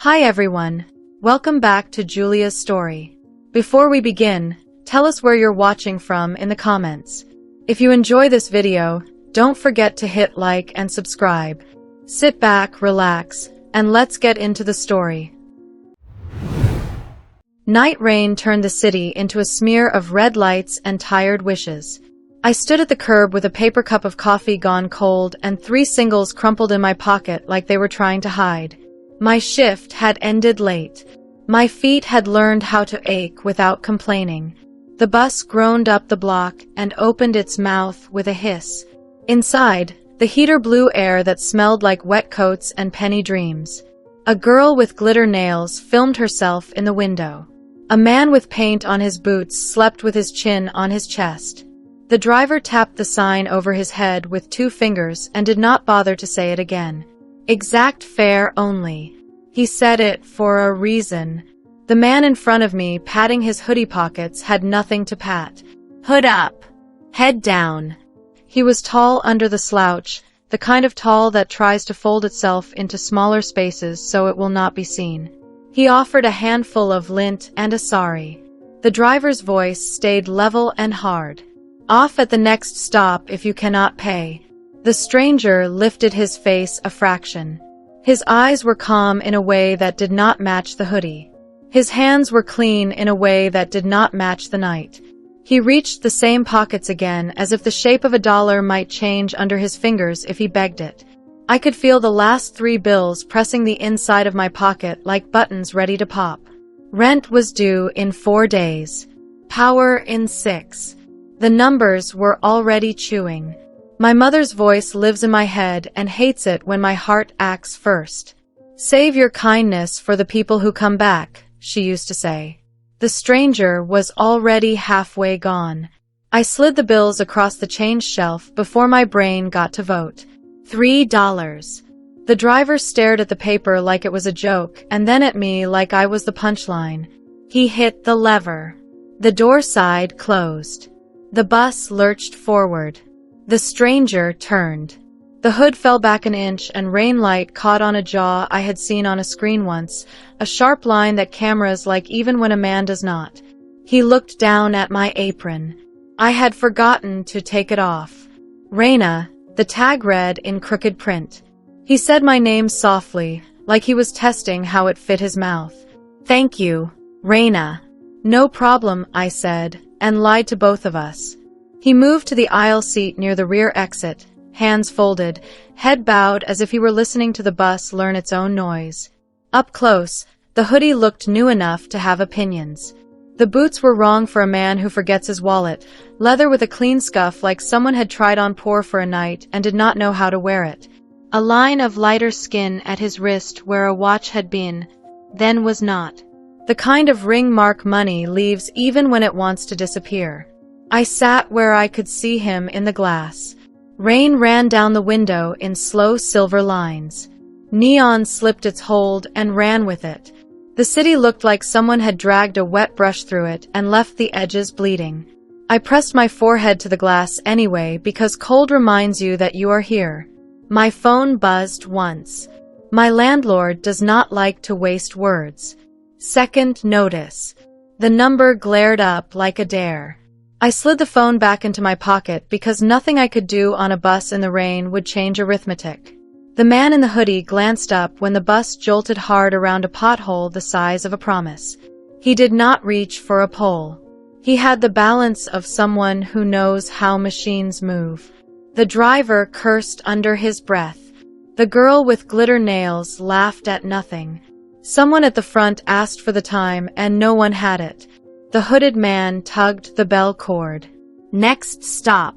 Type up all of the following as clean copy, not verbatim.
Hi everyone, welcome back to Julia's story. Before we begin, tell us where you're watching from in the comments. If you enjoy this video, don't forget to hit like and subscribe. Sit back, relax, and let's get into the story. Night rain turned the city into a smear of red lights and tired wishes. I stood at the curb with a paper cup of coffee gone cold and 3 singles crumpled in my pocket like they were trying to hide. My shift had ended late. My feet had learned how to ache without complaining. The bus groaned up the block and opened its mouth with a hiss. Inside, the heater blew air that smelled like wet coats and penny dreams. A girl with glitter nails filmed herself in the window. A man with paint on his boots slept with his chin on his chest. The driver tapped the sign over his head with 2 fingers and did not bother to say it again. Exact fare only. He said it for a reason. The man in front of me, patting his hoodie pockets, had nothing to pat. Hood up. Head down. He was tall under the slouch, the kind of tall that tries to fold itself into smaller spaces so it will not be seen. He offered a handful of lint and a sorry. The driver's voice stayed level and hard. Off at the next stop if you cannot pay. The stranger lifted his face a fraction. His eyes were calm in a way that did not match the hoodie. His hands were clean in a way that did not match the night. He reached the same pockets again, as if the shape of a dollar might change under his fingers if he begged it. I could feel the last 3 bills pressing the inside of my pocket like buttons ready to pop. Rent was due in 4 days. Power in 6. The numbers were already chewing. My mother's voice lives in my head and hates it when my heart acts first. Save your kindness for the people who come back, she used to say. The stranger was already halfway gone. I slid the bills across the change shelf before my brain got to vote. $3. The driver stared at the paper like it was a joke and then at me like I was the punchline. He hit the lever. The door side closed. The bus lurched forward. The stranger turned. The hood fell back an inch and rain light caught on a jaw I had seen on a screen once, a sharp line that cameras like even when a man does not. He looked down at my apron. I had forgotten to take it off. Raina, the tag read in crooked print. He said my name softly, like he was testing how it fit his mouth. Thank you, Raina. No problem, I said, and lied to both of us. He moved to the aisle seat near the rear exit, hands folded, head bowed as if he were listening to the bus learn its own noise. Up close, the hoodie looked new enough to have opinions. The boots were wrong for a man who forgets his wallet, leather with a clean scuff like someone had tried on poor for a night and did not know how to wear it. A line of lighter skin at his wrist where a watch had been, then was not. The kind of ring mark money leaves even when it wants to disappear. I sat where I could see him in the glass. Rain ran down the window in slow silver lines. Neon slipped its hold and ran with it. The city looked like someone had dragged a wet brush through it and left the edges bleeding. I pressed my forehead to the glass anyway because cold reminds you that you are here. My phone buzzed once. My landlord does not like to waste words. Second notice. The number glared up like a dare. I slid the phone back into my pocket because nothing I could do on a bus in the rain would change arithmetic. The man in the hoodie glanced up when the bus jolted hard around a pothole the size of a promise. He did not reach for a pole. He had the balance of someone who knows how machines move. The driver cursed under his breath. The girl with glitter nails laughed at nothing. Someone at the front asked for the time and no one had it. The hooded man tugged the bell cord. Next stop.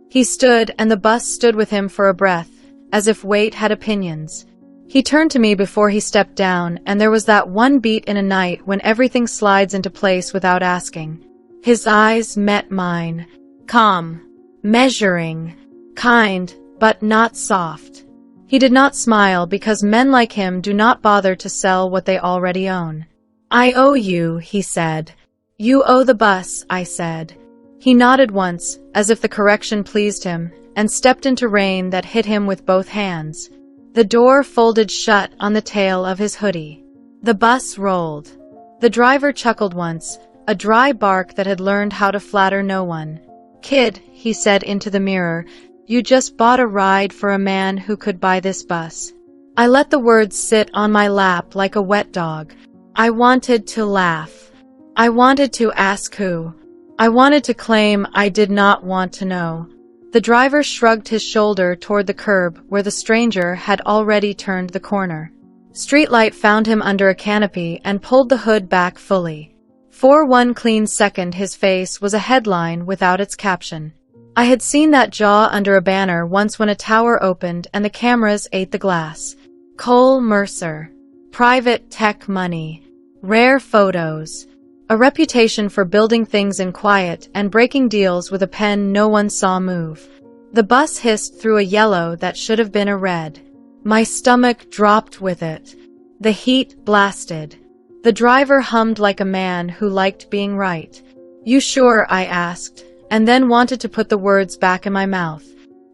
He stood and the bus stood with him for a breath, as if weight had opinions. He turned to me before he stepped down, and there was that one beat in a night when everything slides into place without asking. His eyes met mine. Calm. Measuring. Kind, but not soft. He did not smile because men like him do not bother to sell what they already own. I owe you, he said. You owe the bus, I said. He nodded once, as if the correction pleased him, and stepped into rain that hit him with both hands. The door folded shut on the tail of his hoodie. The bus rolled. The driver chuckled once, a dry bark that had learned how to flatter no one. "Kid," he said into the mirror, "you just bought a ride for a man who could buy this bus." I let the words sit on my lap like a wet dog. I wanted to laugh. I wanted to ask who. I wanted to claim I did not want to know. The driver shrugged his shoulder toward the curb where the stranger had already turned the corner. Streetlight found him under a canopy and pulled the hood back fully. For one clean second his face was a headline without its caption. I had seen that jaw under a banner once when a tower opened and the cameras ate the glass. Cole Mercer. Private tech money. Rare photos. A reputation for building things in quiet and breaking deals with a pen no one saw move. The bus hissed through a yellow that should have been a red. My stomach dropped with it. The heat blasted. The driver hummed like a man who liked being right. "You sure?" I asked, and then wanted to put the words back in my mouth.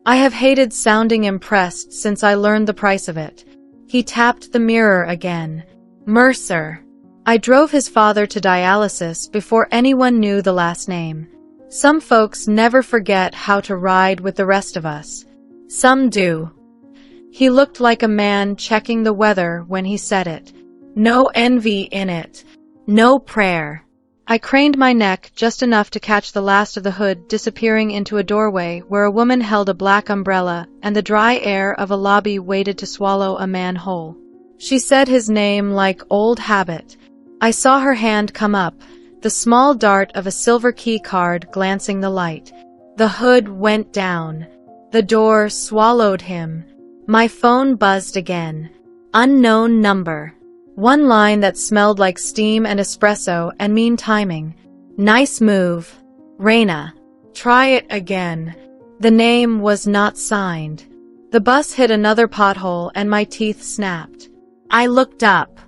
I have hated sounding impressed since I learned the price of it. He tapped the mirror again. Mercer. I drove his father to dialysis before anyone knew the last name. Some folks never forget how to ride with the rest of us. Some do. He looked like a man checking the weather when he said it. No envy in it. No prayer. I craned my neck just enough to catch the last of the hood disappearing into a doorway where a woman held a black umbrella and the dry air of a lobby waited to swallow a man whole. She said his name like old habit. I saw her hand come up, the small dart of a silver key card glancing the light. The hood went down. The door swallowed him. My phone buzzed again. Unknown number. One line that smelled like steam and espresso and mean timing. Nice move. Raina. Try it again. The name was not signed. The bus hit another pothole and my teeth snapped. I looked up.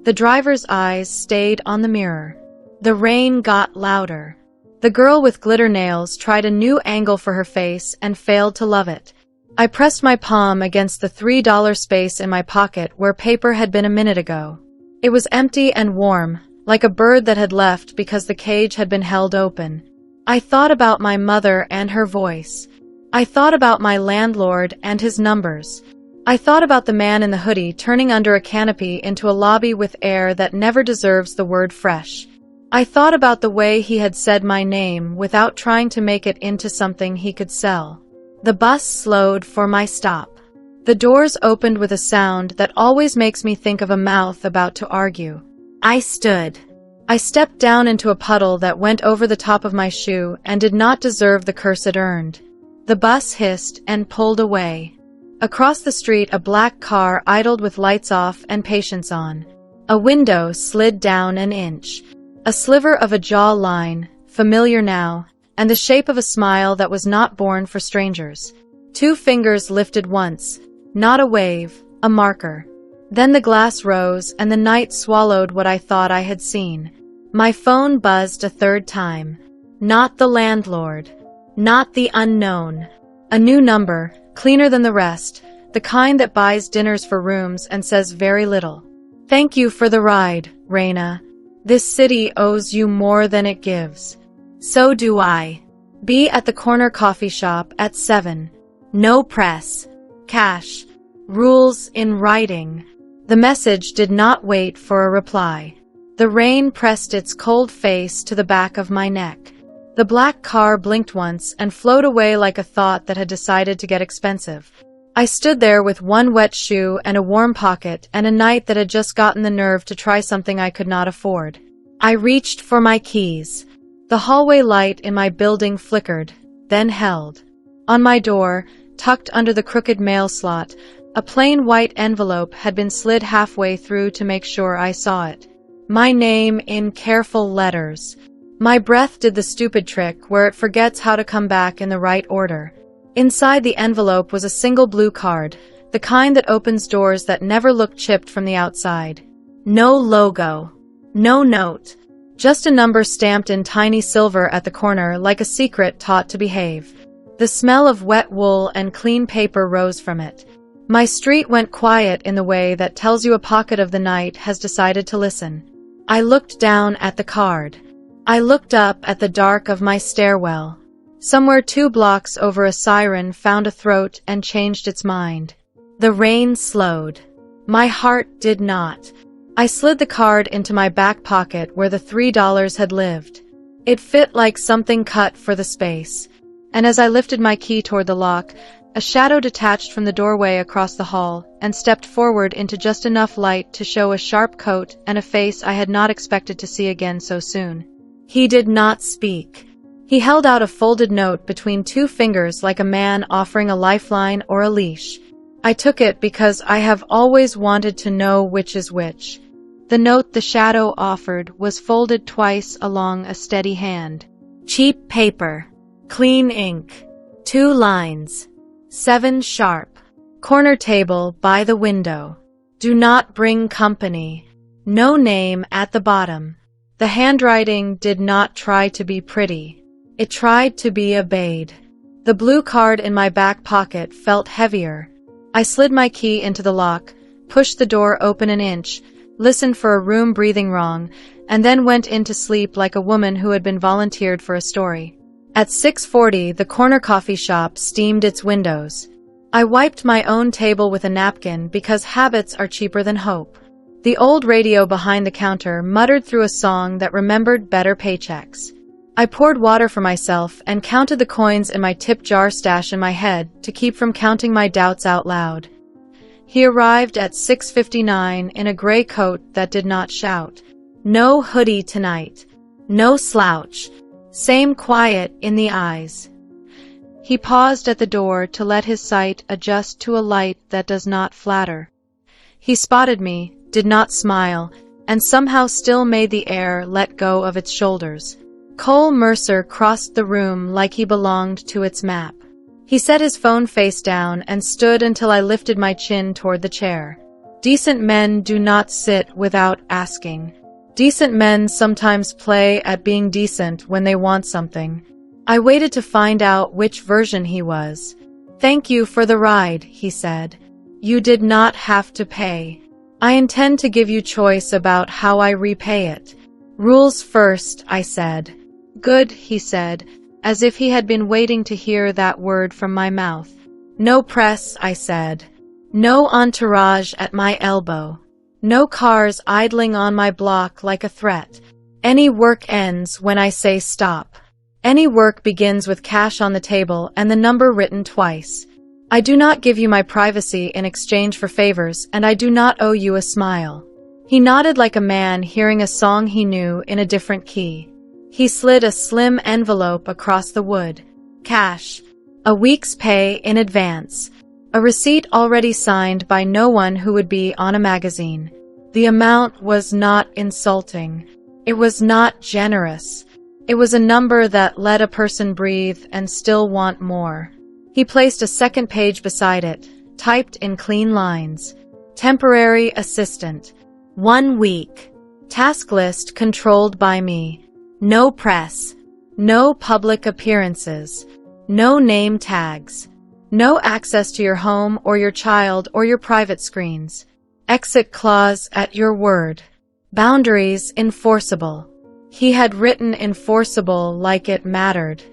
The driver's eyes stayed on the mirror. The rain got louder. The girl with glitter nails tried a new angle for her face and failed to love it. I pressed my palm against the $3 space in my pocket where paper had been a minute ago. It was empty and warm, like a bird that had left because the cage had been held open. I thought about my mother and her voice. I thought about my landlord and his numbers. I thought about the man in the hoodie turning under a canopy into a lobby with air that never deserves the word fresh. I thought about the way he had said my name without trying to make it into something he could sell. The bus slowed for my stop. The doors opened with a sound that always makes me think of a mouth about to argue. I stood. I stepped down into a puddle that went over the top of my shoe and did not deserve the curse it earned. The bus hissed and pulled away. Across the street, a black car idled with lights off and patience on. A window slid down an inch. A sliver of a jaw line, familiar now, and the shape of a smile that was not born for strangers. 2 fingers lifted once, not a wave, a marker. Then the glass rose and the night swallowed what I thought I had seen. My phone buzzed a 3rd time. Not the landlord. Not the unknown. A new number, cleaner than the rest, the kind that buys dinners for rooms and says very little. Thank you for the ride, Raina. This city owes you more than it gives. So do I. Be at the corner coffee shop at 7. No press. Cash. Rules in writing. The message did not wait for a reply. The rain pressed its cold face to the back of my neck. The black car blinked once and flowed away like a thought that had decided to get expensive. I stood there with one wet shoe and a warm pocket and a night that had just gotten the nerve to try something I could not afford. I reached for my keys. The hallway light in my building flickered, then held. On my door, tucked under the crooked mail slot, a plain white envelope had been slid halfway through to make sure I saw it. My name in careful letters. My breath did the stupid trick where it forgets how to come back in the right order. Inside the envelope was a single blue card, the kind that opens doors that never look chipped from the outside. No logo. No note. Just a number stamped in tiny silver at the corner like a secret taught to behave. The smell of wet wool and clean paper rose from it. My street went quiet in the way that tells you a pocket of the night has decided to listen. I looked down at the card. I looked up at the dark of my stairwell. Somewhere 2 blocks over, a siren found a throat and changed its mind. The rain slowed. My heart did not. I slid the card into my back pocket where the $3 had lived. It fit like something cut for the space. And as I lifted my key toward the lock, a shadow detached from the doorway across the hall and stepped forward into just enough light to show a sharp coat and a face I had not expected to see again so soon. He did not speak. He held out a folded note between 2 fingers like a man offering a lifeline or a leash. I took it because I have always wanted to know which is which. The note the shadow offered was folded twice along a steady hand. Cheap paper. Clean ink. 2 lines. 7 sharp. Corner table by the window. Do not bring company. No name at the bottom. The handwriting did not try to be pretty. It tried to be obeyed. The blue card in my back pocket felt heavier. I slid my key into the lock, pushed the door open an inch, listened for a room breathing wrong, and then went into sleep like a woman who had been volunteered for a story. At 6:40, the corner coffee shop steamed its windows. I wiped my own table with a napkin because habits are cheaper than hope. The old radio behind the counter muttered through a song that remembered better paychecks. I poured water for myself and counted the coins in my tip jar stash in my head to keep from counting my doubts out loud. He arrived at 6:59 in a gray coat that did not shout. No hoodie tonight. No slouch. Same quiet in the eyes. He paused at the door to let his sight adjust to a light that does not flatter. He spotted me, did not smile, and somehow still made the air let go of its shoulders. Cole Mercer crossed the room like he belonged to its map. He set his phone face down and stood until I lifted my chin toward the chair. Decent men do not sit without asking. Decent men sometimes play at being decent when they want something. I waited to find out which version he was. Thank you for the ride, he said. You did not have to pay. I intend to give you choice about how I repay it. Rules first, I said. Good, he said, as if he had been waiting to hear that word from my mouth. No press, I said. No entourage at my elbow. No cars idling on my block like a threat. Any work ends when I say stop. Any work begins with cash on the table and the number written twice. I do not give you my privacy in exchange for favors, and I do not owe you a smile. He nodded like a man hearing a song he knew in a different key. He slid a slim envelope across the wood. Cash. A week's pay in advance. A receipt already signed by no one who would be on a magazine. The amount was not insulting. It was not generous. It was a number that let a person breathe and still want more. He placed a second page beside it, typed in clean lines. Temporary assistant. 1 week. Task list controlled by me. No press. No public appearances. No name tags. No access to your home or your child or your private screens. Exit clause at your word. Boundaries enforceable. He had written enforceable like it mattered.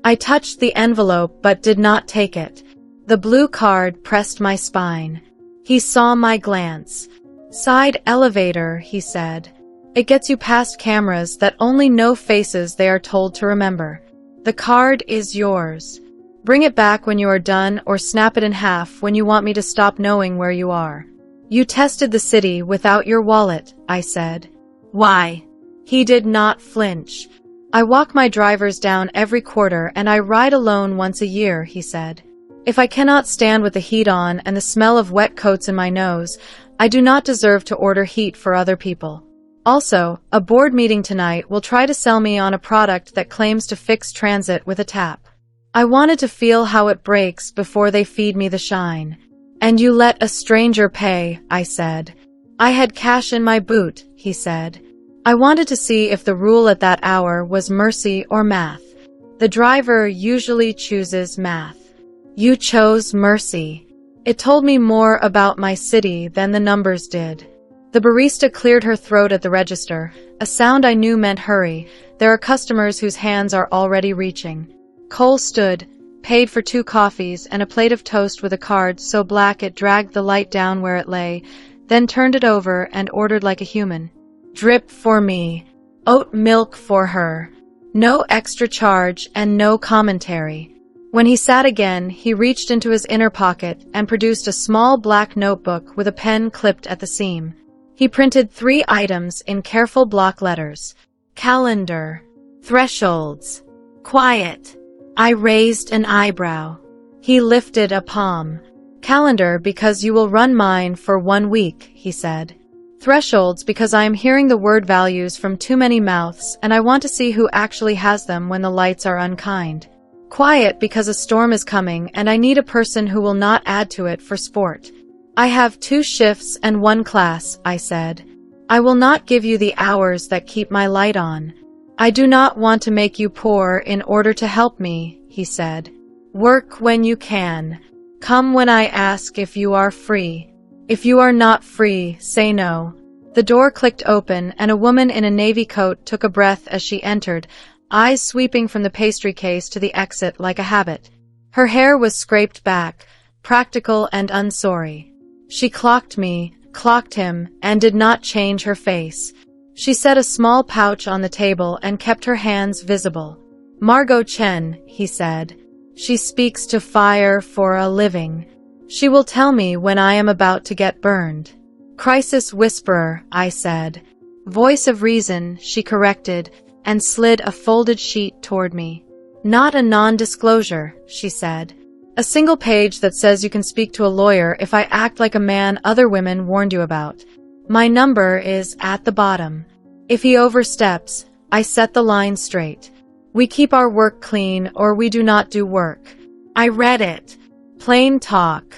I touched the envelope but did not take it. The blue card pressed my spine. He saw my glance. Side elevator, he said. It gets you past cameras that only know faces they are told to remember. The card is yours. Bring it back when you are done or snap it in half when you want me to stop knowing where you are. You tested the city without your wallet, I said. Why? He did not flinch. I walk my drivers down every quarter and I ride alone once a year, he said. If I cannot stand with the heat on and the smell of wet coats in my nose, I do not deserve to order heat for other people. Also, a board meeting tonight will try to sell me on a product that claims to fix transit with a tap. I wanted to feel how it breaks before they feed me the shine. And you let a stranger pay, I said. I had cash in my boot, he said. I wanted to see if the rule at that hour was mercy or math. The driver usually chooses math. You chose mercy. It told me more about my city than the numbers did. The barista cleared her throat at the register, a sound I knew meant hurry. There are customers whose hands are already reaching. Cole stood, paid for 2 coffees and a plate of toast with a card so black it dragged the light down where it lay, then turned it over and ordered like a human. Drip for me. Oat milk for her. No extra charge and no commentary. When he sat again, he reached into his inner pocket and produced a small black notebook with a pen clipped at the seam. He printed 3 items in careful block letters. Calendar. Thresholds. Quiet. I raised an eyebrow. He lifted a palm. Calendar because you will run mine for 1 week, he said. Thresholds because I am hearing the word values from too many mouths and I want to see who actually has them when the lights are unkind. Quiet because a storm is coming and I need a person who will not add to it for sport. I have 2 shifts and 1 class, I said. I will not give you the hours that keep my light on. I do not want to make you poor in order to help me, he said. Work when you can. Come when I ask if you are free. If you are not free, say no. The door clicked open and a woman in a navy coat took a breath as she entered, eyes sweeping from the pastry case to the exit like a habit. Her hair was scraped back, practical and unsorry. She clocked me, clocked him, and did not change her face. She set a small pouch on the table and kept her hands visible. Margot Chen, he said. She speaks to fire for a living. She will tell me when I am about to get burned. Crisis whisperer, I said. Voice of reason, she corrected, and slid a folded sheet toward me. Not a non-disclosure, she said. A single page that says you can speak to a lawyer if I act like a man other women warned you about. My number is at the bottom. If he oversteps, I set the line straight. We keep our work clean or we do not do work. I read it. Plain talk.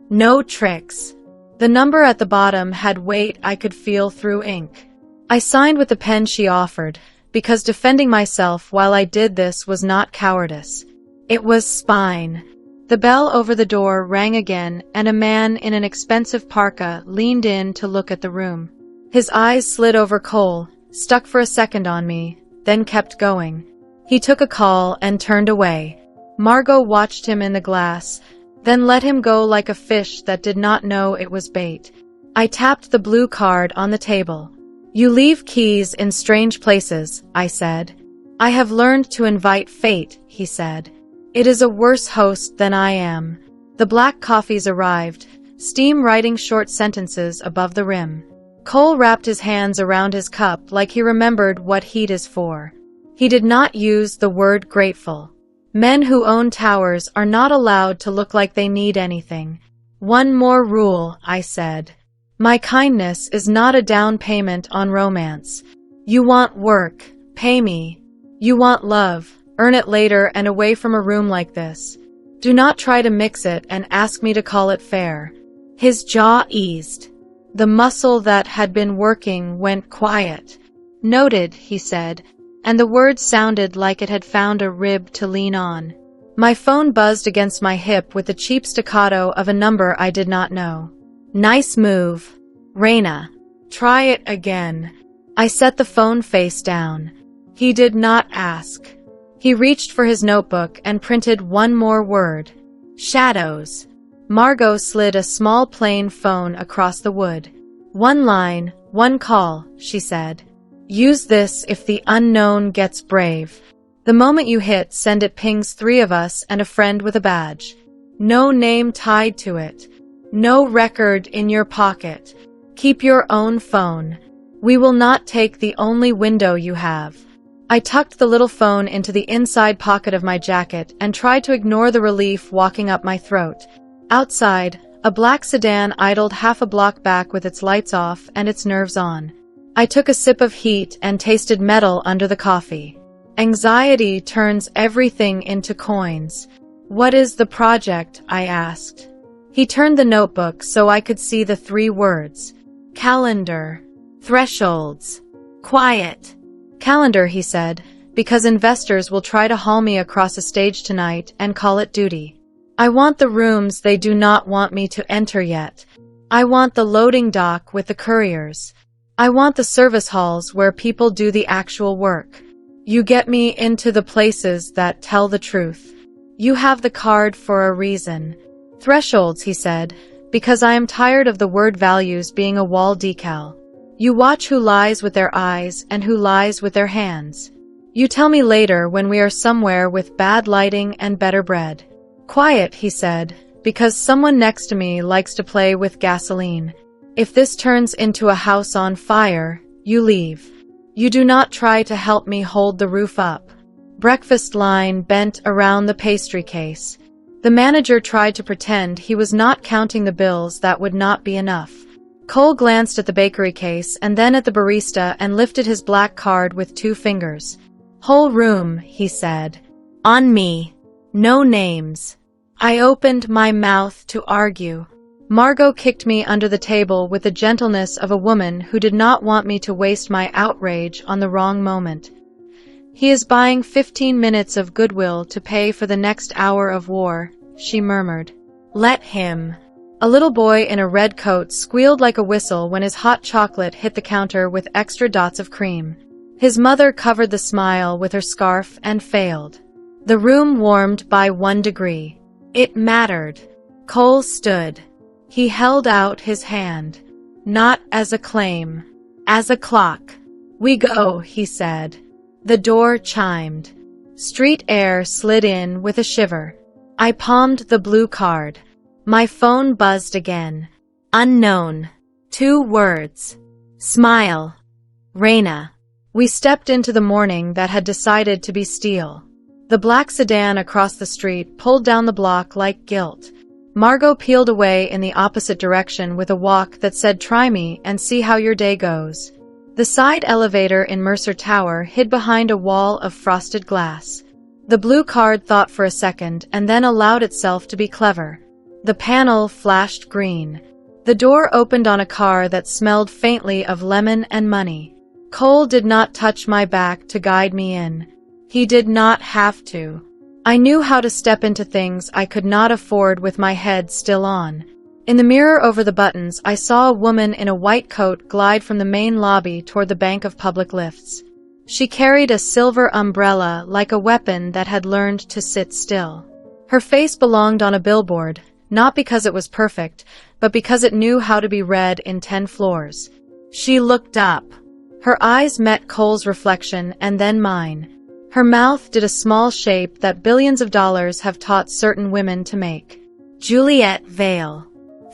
No tricks. The number at the bottom had weight I could feel through ink. I signed with the pen she offered, because defending myself while I did this was not cowardice. It was spine. The bell over the door rang again, and a man in an expensive parka leaned in to look at the room. His eyes slid over Cole, stuck for a second on me, then kept going. He took a call and turned away. Margot watched him in the glass, then let him go like a fish that did not know it was bait. I tapped the blue card on the table. You leave keys in strange places, I said. I have learned to invite fate, he said. It is a worse host than I am. The black coffees arrived, steam writing short sentences above the rim. Cole wrapped his hands around his cup like he remembered what heat is for. He did not use the word grateful. Men who own towers are not allowed to look like they need anything. One more rule, I said. My kindness is not a down payment on romance. You want work, pay me. You want love, earn it later and away from a room like this. Do not try to mix it and ask me to call it fair. His jaw eased. The muscle that had been working went quiet. Noted, he said, and the word sounded like it had found a rib to lean on. My phone buzzed against my hip with the cheap staccato of a number I did not know. Nice move. Reina. Try it again. I set the phone face down. He did not ask. He reached for his notebook and printed one more word. Shadows. Margot slid a small plain phone across the wood. One line, one call, she said. Use this if the unknown gets brave. The moment you hit send it pings 3 of us and a friend with a badge. No name tied to it. No record in your pocket. Keep your own phone. We will not take the only window you have. I tucked the little phone into the inside pocket of my jacket and tried to ignore the relief walking up my throat. Outside, a black sedan idled half a block back with its lights off and its nerves on. I took a sip of heat and tasted metal under the coffee. Anxiety turns everything into coins. What is the project? I asked. He turned the notebook so I could see the 3 words. Calendar. Thresholds. Quiet. Calendar, he said, because investors will try to haul me across a stage tonight and call it duty. I want the rooms they do not want me to enter yet. I want the loading dock with the couriers. I want the service halls where people do the actual work. You get me into the places that tell the truth. You have the card for a reason. Thresholds, he said, because I am tired of the word values being a wall decal. You watch who lies with their eyes and who lies with their hands. You tell me later when we are somewhere with bad lighting and better bread. Quiet, he said, because someone next to me likes to play with gasoline. If this turns into a house on fire, you leave. You do not try to help me hold the roof up. Breakfast line bent around the pastry case. The manager tried to pretend he was not counting the bills that would not be enough. Cole glanced at the bakery case and then at the barista and lifted his black card with 2 fingers. Whole room, he said. On me. No names. I opened my mouth to argue. Margot kicked me under the table with the gentleness of a woman who did not want me to waste my outrage on the wrong moment. He is buying 15 minutes of goodwill to pay for the next hour of war, she murmured. Let him. A little boy in a red coat squealed like a whistle when his hot chocolate hit the counter with extra dots of cream. His mother covered the smile with her scarf and failed. The room warmed by 1 degree. It mattered. Cole stood. He held out his hand. Not as a claim. As a clock. We go, he said. The door chimed. Street air slid in with a shiver. I palmed the blue card. My phone buzzed again. Unknown. 2 words. Smile. Raina. We stepped into the morning that had decided to be steel. The black sedan across the street pulled down the block like guilt. Margot peeled away in the opposite direction with a walk that said, try me and see how your day goes. The side elevator in Mercer Tower hid behind a wall of frosted glass. The blue card thought for a second and then allowed itself to be clever. The panel flashed green. The door opened on a car that smelled faintly of lemon and money. Cole did not touch my back to guide me in. He did not have to. I knew how to step into things I could not afford with my head still on. In the mirror over the buttons, I saw a woman in a white coat glide from the main lobby toward the bank of public lifts. She carried a silver umbrella like a weapon that had learned to sit still. Her face belonged on a billboard, not because it was perfect, but because it knew how to be read in 10 floors. She looked up. Her eyes met Cole's reflection and then mine. Her mouth did a small shape that billions of dollars have taught certain women to make. Juliet Vale.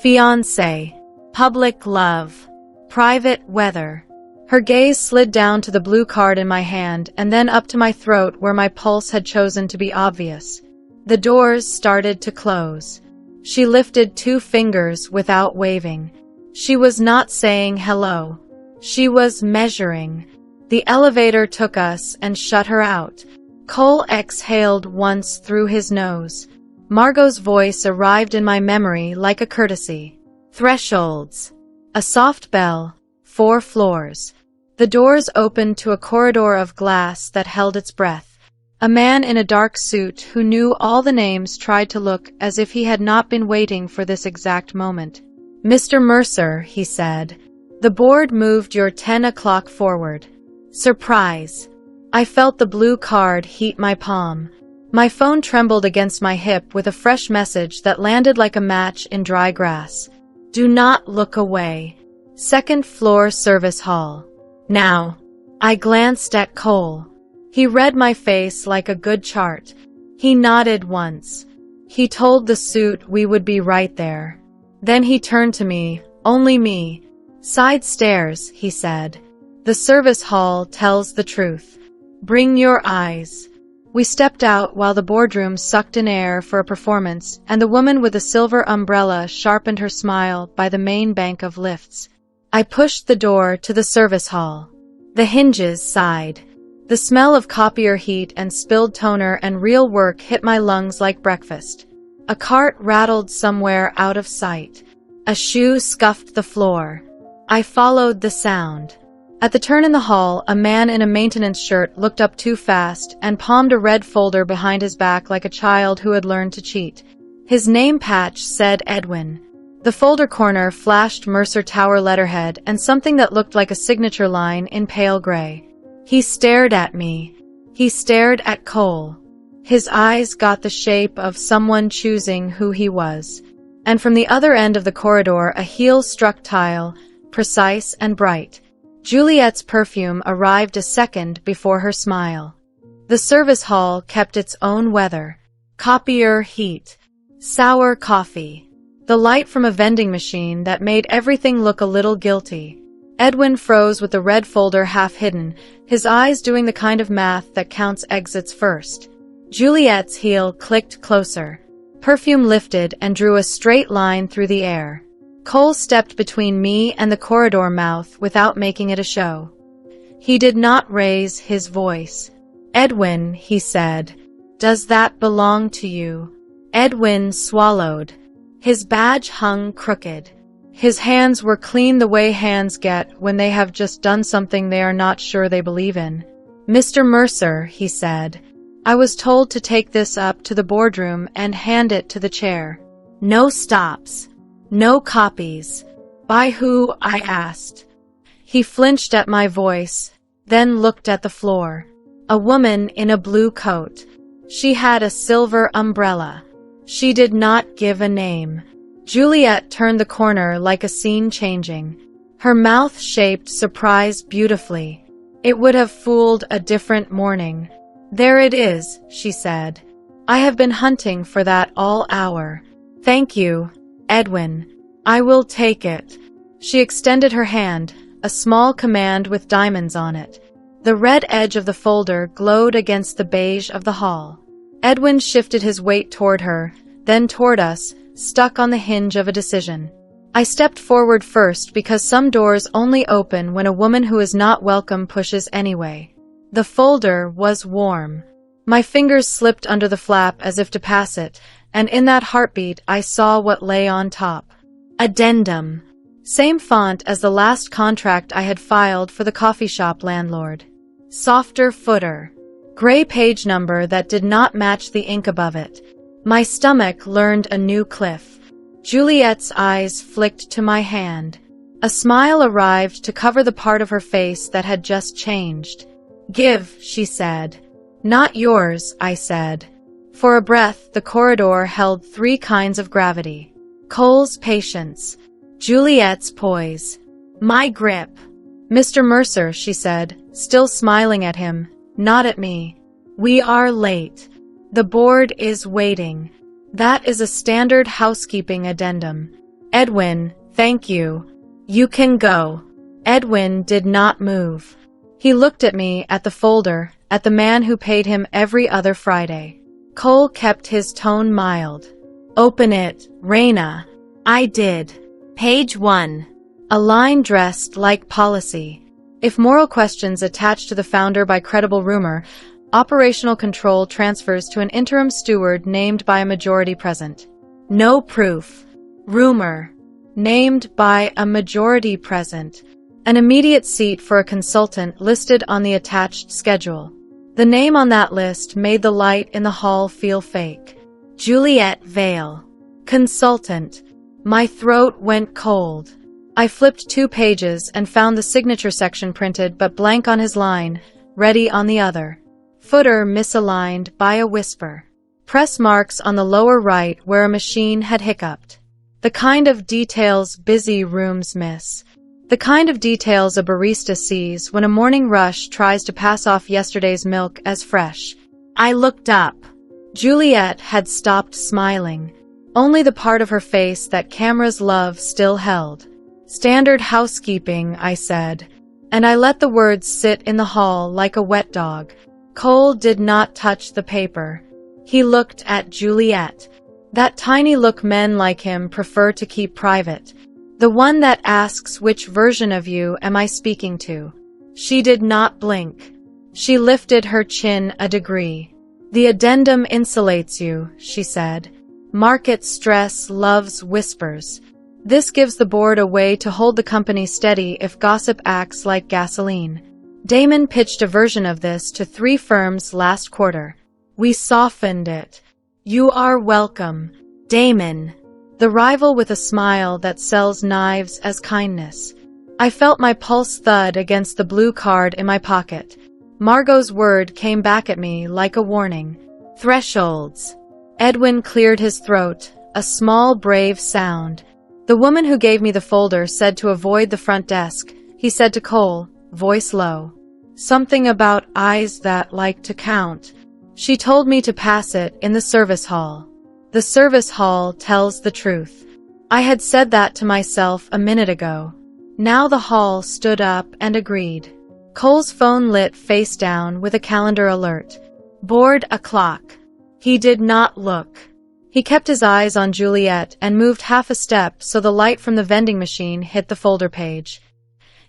Fiancé. Public love. Private weather. Her gaze slid down to the blue card in my hand and then up to my throat where my pulse had chosen to be obvious. The doors started to close. She lifted 2 fingers without waving. She was not saying hello. She was measuring. The elevator took us and shut her out. Cole exhaled once through his nose. Margot's voice arrived in my memory like a courtesy. Thresholds. A soft bell. 4 floors. The doors opened to a corridor of glass that held its breath. A man in a dark suit who knew all the names tried to look as if he had not been waiting for this exact moment. Mr. Mercer, he said. The board moved your 10 o'clock forward. Surprise. I felt the blue card heat my palm. My phone trembled against my hip with a fresh message that landed like a match in dry grass. Do not look away. 2nd floor service hall. Now. I glanced at Cole. He read my face like a good chart. He nodded once. He told the suit we would be right there. Then he turned to me, only me. Side stairs, he said. The service hall tells the truth. Bring your eyes. We stepped out while the boardroom sucked in air for a performance, and the woman with the silver umbrella sharpened her smile by the main bank of lifts. I pushed the door to the service hall. The hinges sighed. The smell of copier heat and spilled toner and real work hit my lungs like breakfast. A cart rattled somewhere out of sight. A shoe scuffed the floor. I followed the sound. At the turn in the hall, a man in a maintenance shirt looked up too fast and palmed a red folder behind his back like a child who had learned to cheat. His name patch said Edwin. The folder corner flashed Mercer Tower letterhead and something that looked like a signature line in pale gray. He stared at me. He stared at Cole. His eyes got the shape of someone choosing who he was. And from the other end of the corridor, a heel struck tile, precise and bright. Juliet's perfume arrived a second before her smile. The service hall kept its own weather. Copier heat. Sour coffee. The light from a vending machine that made everything look a little guilty. Edwin froze with the red folder half hidden, his eyes doing the kind of math that counts exits first. Juliet's heel clicked closer. Perfume lifted and drew a straight line through the air. Cole stepped between me and the corridor mouth without making it a show. He did not raise his voice. "Edwin," he said, "does that belong to you?" Edwin swallowed. His badge hung crooked. His hands were clean the way hands get when they have just done something they are not sure they believe in. "Mr. Mercer," he said, "I was told to take this up to the boardroom and hand it to the chair. No stops. No copies." "By who?" I asked. He flinched at my voice, then looked at the floor. A woman in a blue coat. She had a silver umbrella. She did not give a name. Juliet turned the corner like a scene changing. Her mouth shaped surprise beautifully. It would have fooled a different morning. "There it is," she said. "I have been hunting for that all hour. Thank you, Edwin. I will take it." She extended her hand, a small command with diamonds on it. The red edge of the folder glowed against the beige of the hall. Edwin shifted his weight toward her, then toward us, stuck on the hinge of a decision. I stepped forward first because some doors only open when a woman who is not welcome pushes anyway. The folder was warm. My fingers slipped under the flap as if to pass it, and in that heartbeat I saw what lay on top. Addendum. Same font as the last contract I had filed for the coffee shop landlord. Softer footer. Gray page number that did not match the ink above it. My stomach learned a new cliff. Juliet's eyes flicked to my hand. A smile arrived to cover the part of her face that had just changed. "Give," she said. "Not yours," I said. For a breath, the corridor held three kinds of gravity. Cole's patience. Juliet's poise. My grip. "Mr. Mercer," she said, still smiling at him, not at me. "We are late. The board is waiting." That is a standard housekeeping addendum. "Edwin, thank you. You can go." Edwin did not move. He looked at me, at the folder, at the man who paid him every other Friday. Cole kept his tone mild. "Open it, Raina." I did. Page 1. A line dressed like policy. If moral questions attached to the founder by credible rumor, operational control transfers to an interim steward named by a majority present. No proof. Rumor. Named by a majority present. An immediate seat for a consultant listed on the attached schedule. The name on that list made the light in the hall feel fake. Juliet Vale. Consultant. My throat went cold. I flipped 2 pages and found the signature section printed but blank on his line, ready on the other. Footer misaligned by a whisper. Press marks on the lower right where a machine had hiccuped. The kind of details busy rooms miss. The kind of details a barista sees when a morning rush tries to pass off yesterday's milk as fresh. I looked up. Juliet had stopped smiling. Only the part of her face that cameras love still held. Standard housekeeping, I said, and I let the words sit in the hall like a wet dog. Cole did not touch the paper. He looked at Juliet. That tiny look men like him prefer to keep private. The one that asks, which version of you am I speaking to? She did not blink. She lifted her chin a degree. The addendum insulates you, she said. Market stress loves whispers. This gives the board a way to hold the company steady if gossip acts like gasoline. Damon pitched a version of this to 3 firms last quarter. We softened it. You are welcome. Damon. The rival with a smile that sells knives as kindness. I felt my pulse thud against the blue card in my pocket. Margot's word came back at me like a warning. Thresholds. Edwin cleared his throat, a small, brave sound. The woman who gave me the folder said to avoid the front desk. He said to Cole, voice low. Something about eyes that like to count. She told me to pass it in the service hall. The service hall tells the truth. I had said that to myself a minute ago. Now the hall stood up and agreed. Cole's phone lit face down with a calendar alert. Board o'clock. He did not look. He kept his eyes on Juliet and moved half a step so the light from the vending machine hit the folder page.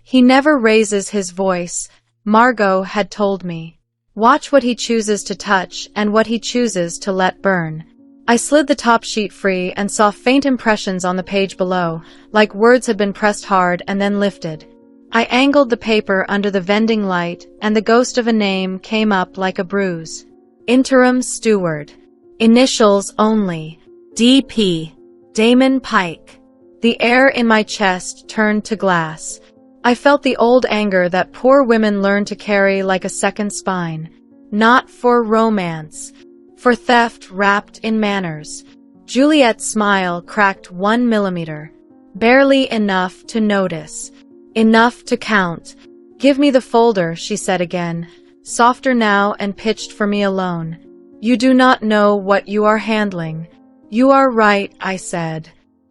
He never raises his voice, Margot had told me. Watch what he chooses to touch and what he chooses to let burn. I slid the top sheet free and saw faint impressions on the page below, like words had been pressed hard and then lifted. I angled the paper under the vending light, and the ghost of a name came up like a bruise. Interim Steward. Initials only. D.P. Damon Pike. The air in my chest turned to glass. I felt the old anger that poor women learn to carry like a second spine. Not for romance. For theft wrapped in manners. Juliet's smile cracked 1 millimeter. Barely enough to notice. Enough to count. Give me the folder, she said again, softer now and pitched for me alone. You do not know what you are handling. You are right, I said.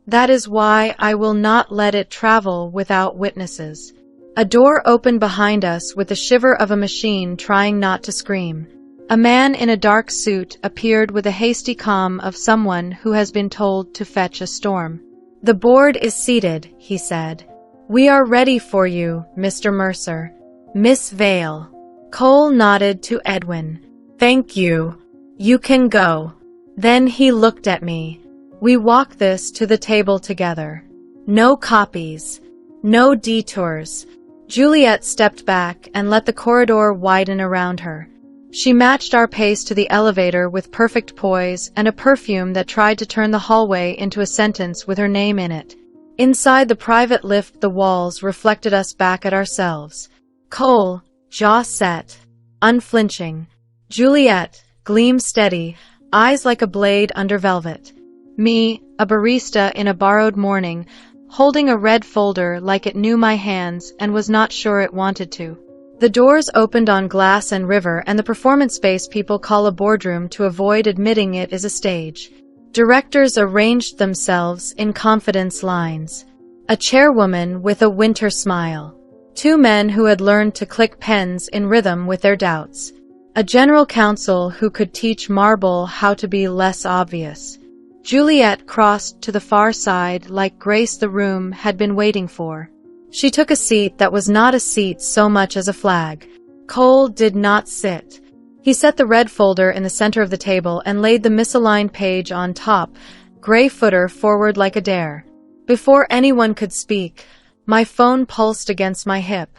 That is why I will not let it travel without witnesses. A door opened behind us with the shiver of a machine trying not to scream. A man in a dark suit appeared with a hasty calm of someone who has been told to fetch a storm. The board is seated, he said. We are ready for you, Mr. Mercer. Miss Vale. Cole nodded to Edwin. Thank you. You can go. Then he looked at me. We walk this to the table together. No copies. No detours. Juliet stepped back and let the corridor widen around her. She matched our pace to the elevator with perfect poise and a perfume that tried to turn the hallway into a sentence with her name in it. Inside the private lift, the walls reflected us back at ourselves. Cole, jaw set, unflinching. Juliet, gleam steady, eyes like a blade under velvet. Me, a barista in a borrowed morning, holding a red folder like it knew my hands and was not sure it wanted to. The doors opened on glass and river, and the performance space people call a boardroom to avoid admitting it is a stage. Directors arranged themselves in confidence lines. A chairwoman with a winter smile. 2 men who had learned to click pens in rhythm with their doubts. A general counsel who could teach Marble how to be less obvious. Juliet crossed to the far side like Grace the room had been waiting for. She took a seat that was not a seat so much as a flag. Cole did not sit. He set the red folder in the center of the table and laid the misaligned page on top, gray footer forward like a dare. Before anyone could speak, my phone pulsed against my hip.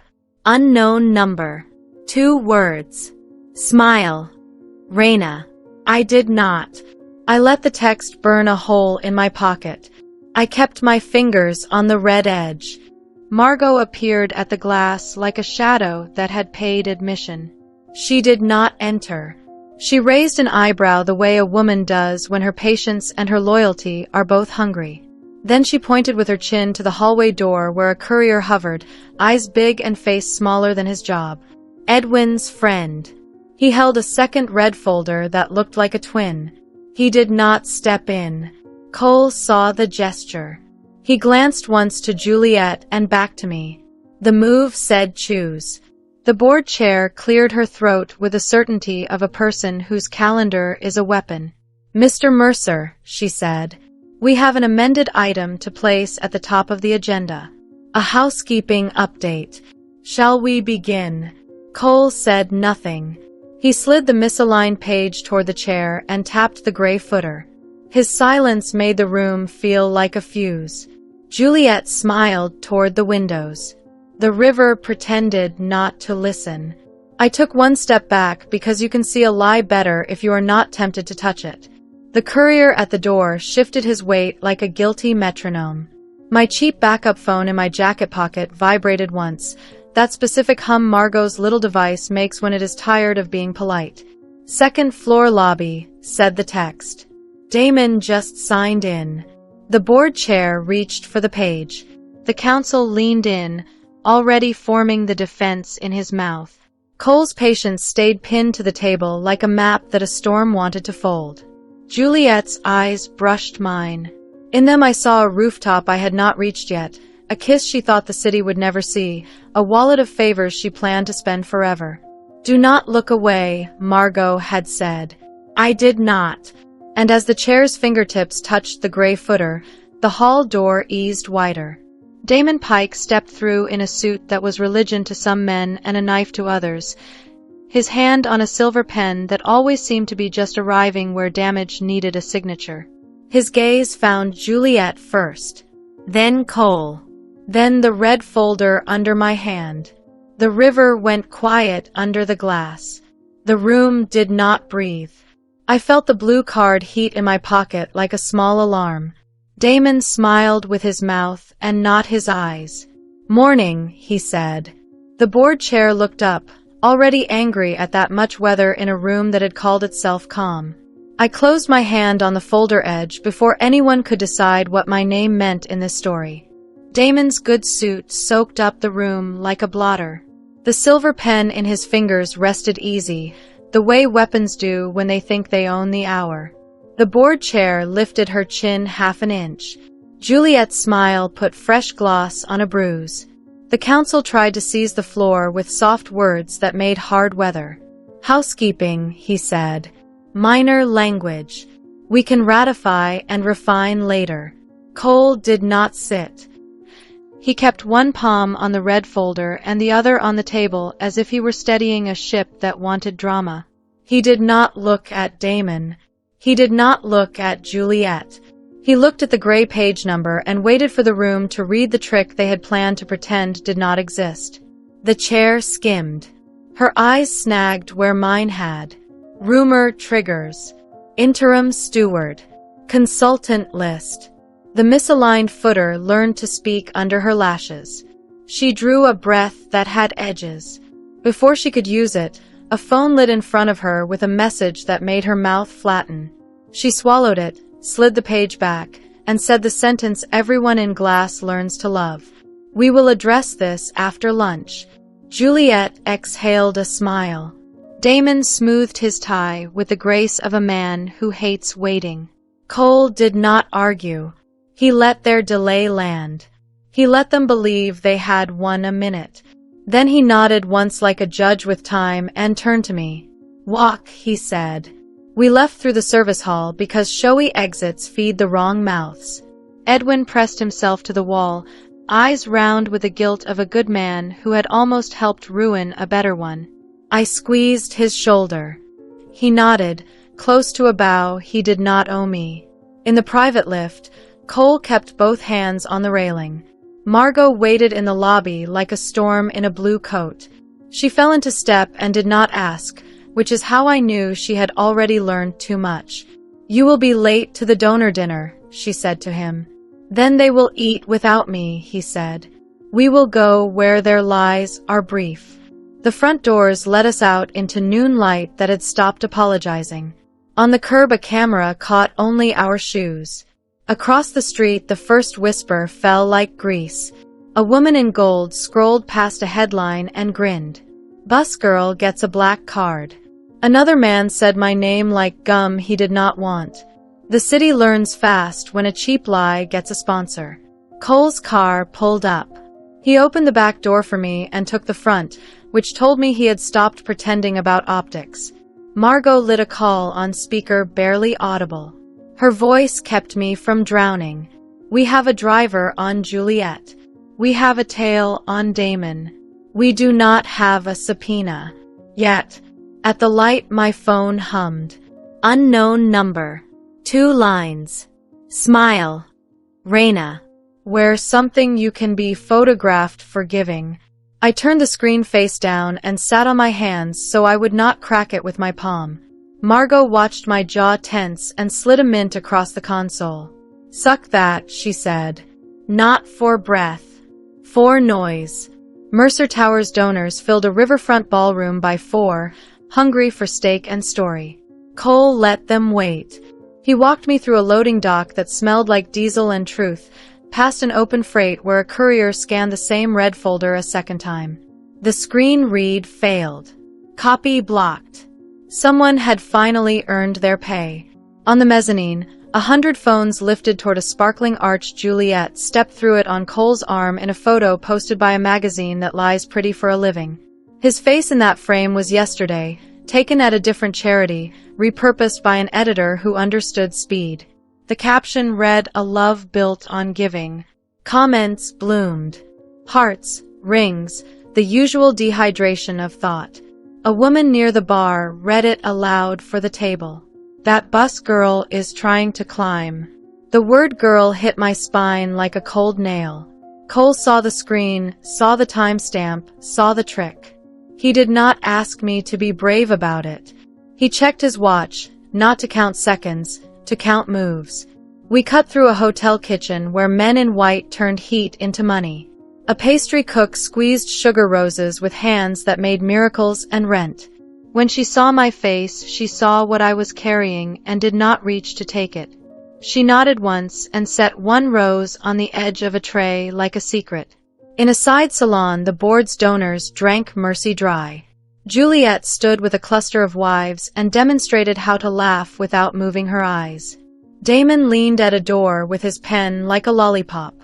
Unknown number. 2 words. Smile. Raina. I did not. I let the text burn a hole in my pocket. I kept my fingers on the red edge. Margot appeared at the glass like a shadow that had paid admission. She did not enter. She raised an eyebrow the way a woman does when her patience and her loyalty are both hungry. Then she pointed with her chin to the hallway door where a courier hovered, eyes big and face smaller than his job. Edwin's friend. He held a second red folder that looked like a twin. He did not step in. Cole saw the gesture. He glanced once to Juliet and back to me. The move said choose. The board chair cleared her throat with the certainty of a person whose calendar is a weapon. Mr. Mercer, she said, we have an amended item to place at the top of the agenda. A housekeeping update. Shall we begin? Cole said nothing. He slid the misaligned page toward the chair and tapped the gray footer. His silence made the room feel like a fuse. Juliet smiled toward the windows. The river pretended not to listen. I took 1 step back because you can see a lie better if you are not tempted to touch it. The courier at the door shifted his weight like a guilty metronome. My cheap backup phone in my jacket pocket vibrated once, that specific hum Margot's little device makes when it is tired of being polite. "Second floor lobby," said the text. Damon just signed in. The board chair reached for the page. The counsel leaned in, already forming the defense in his mouth. Cole's patience stayed pinned to the table like a map that a storm wanted to fold. Juliet's eyes brushed mine. In them I saw a rooftop I had not reached yet, a kiss she thought the city would never see, a wallet of favors she planned to spend forever. "Do not look away," Margot had said. I did not. And as the chair's fingertips touched the gray footer, the hall door eased wider. Damon Pike stepped through in a suit that was religion to some men and a knife to others, his hand on a silver pen that always seemed to be just arriving where damage needed a signature. His gaze found Juliet first, then Cole, then the red folder under my hand. The river went quiet under the glass. The room did not breathe. I felt the blue card heat in my pocket like a small alarm. Damon smiled with his mouth and not his eyes. "Morning," he said. The board chair looked up, already angry at that much weather in a room that had called itself calm. I closed my hand on the folder edge before anyone could decide what my name meant in this story. Damon's good suit soaked up the room like a blotter. The silver pen in his fingers rested easy, the way weapons do when they think they own the hour. The board chair lifted her chin half an inch. Juliet's smile put fresh gloss on a bruise. The counsel tried to seize the floor with soft words that made hard weather. "Housekeeping," he said. "Minor language. We can ratify and refine later." Cole did not sit. He kept one palm on the red folder and the other on the table as if he were steadying a ship that wanted drama. He did not look at Damon. He did not look at Juliet. He looked at the gray page number and waited for the room to read the trick they had planned to pretend did not exist. The chair skimmed. Her eyes snagged where mine had. Rumor triggers. Interim steward. Consultant list. The misaligned footer learned to speak under her lashes. She drew a breath that had edges. Before she could use it, a phone lit in front of her with a message that made her mouth flatten. She swallowed it, slid the page back, and said the sentence everyone in Glass learns to love. "We will address this after lunch." Juliet exhaled a smile. Damon smoothed his tie with the grace of a man who hates waiting. Cole did not argue. He let their delay land. He let them believe they had won a minute. Then he nodded once like a judge with time and turned to me. "Walk," he said. We left through the service hall because showy exits feed the wrong mouths. Edwin pressed himself to the wall, eyes round with the guilt of a good man who had almost helped ruin a better one. I squeezed his shoulder. He nodded, close to a bow he did not owe me. In the private lift, Cole kept both hands on the railing. Margot waited in the lobby like a storm in a blue coat. She fell into step and did not ask, which is how I knew she had already learned too much. "You will be late to the donor dinner," she said to him. "Then they will eat without me," he said. "We will go where their lies are brief." The front doors let us out into noon light that had stopped apologizing. On the curb a camera caught only our shoes. Across the street the first whisper fell like grease. A woman in gold scrolled past a headline and grinned. "Bus girl gets a black card." Another man said my name like gum he did not want. The city learns fast when a cheap lie gets a sponsor. Cole's car pulled up. He opened the back door for me and took the front, which told me he had stopped pretending about optics. Margot lit a call on speaker barely audible. Her voice kept me from drowning. "We have a driver on Juliet. We have a tail on Damon. We do not have a subpoena. Yet." At the light my phone hummed. Unknown number. 2 lines. Smile. Raina. Where something you can be photographed forgiving. I turned the screen face down and sat on my hands so I would not crack it with my palm. Margot watched my jaw tense and slid a mint across the console. "Suck that," she said. "Not for breath. For noise." Mercer Towers donors filled a riverfront ballroom by 4, hungry for steak and story. Cole let them wait. He walked me through a loading dock that smelled like diesel and truth, past an open freight where a courier scanned the same red folder a second time. The screen read failed. Copy blocked. Someone had finally earned their pay. On the mezzanine, 100 phones lifted toward a sparkling arch. Juliet stepped through it on Cole's arm in a photo posted by a magazine that lies pretty for a living. His face in that frame was yesterday, taken at a different charity, repurposed by an editor who understood speed. The caption read, "A love built on giving." Comments bloomed. Hearts, rings, the usual dehydration of thought. A woman near the bar read it aloud for the table. "That bus girl is trying to climb." The word girl hit my spine like a cold nail. Cole saw the screen, saw the timestamp, saw the trick. He did not ask me to be brave about it. He checked his watch, not to count seconds, to count moves. We cut through a hotel kitchen where men in white turned heat into money. A pastry cook squeezed sugar roses with hands that made miracles and rent. When she saw my face, she saw what I was carrying and did not reach to take it. She nodded once and set one rose on the edge of a tray like a secret. In a side salon, the board's donors drank Mercy dry. Juliet stood with a cluster of wives and demonstrated how to laugh without moving her eyes. Damon leaned at a door with his pen like a lollipop.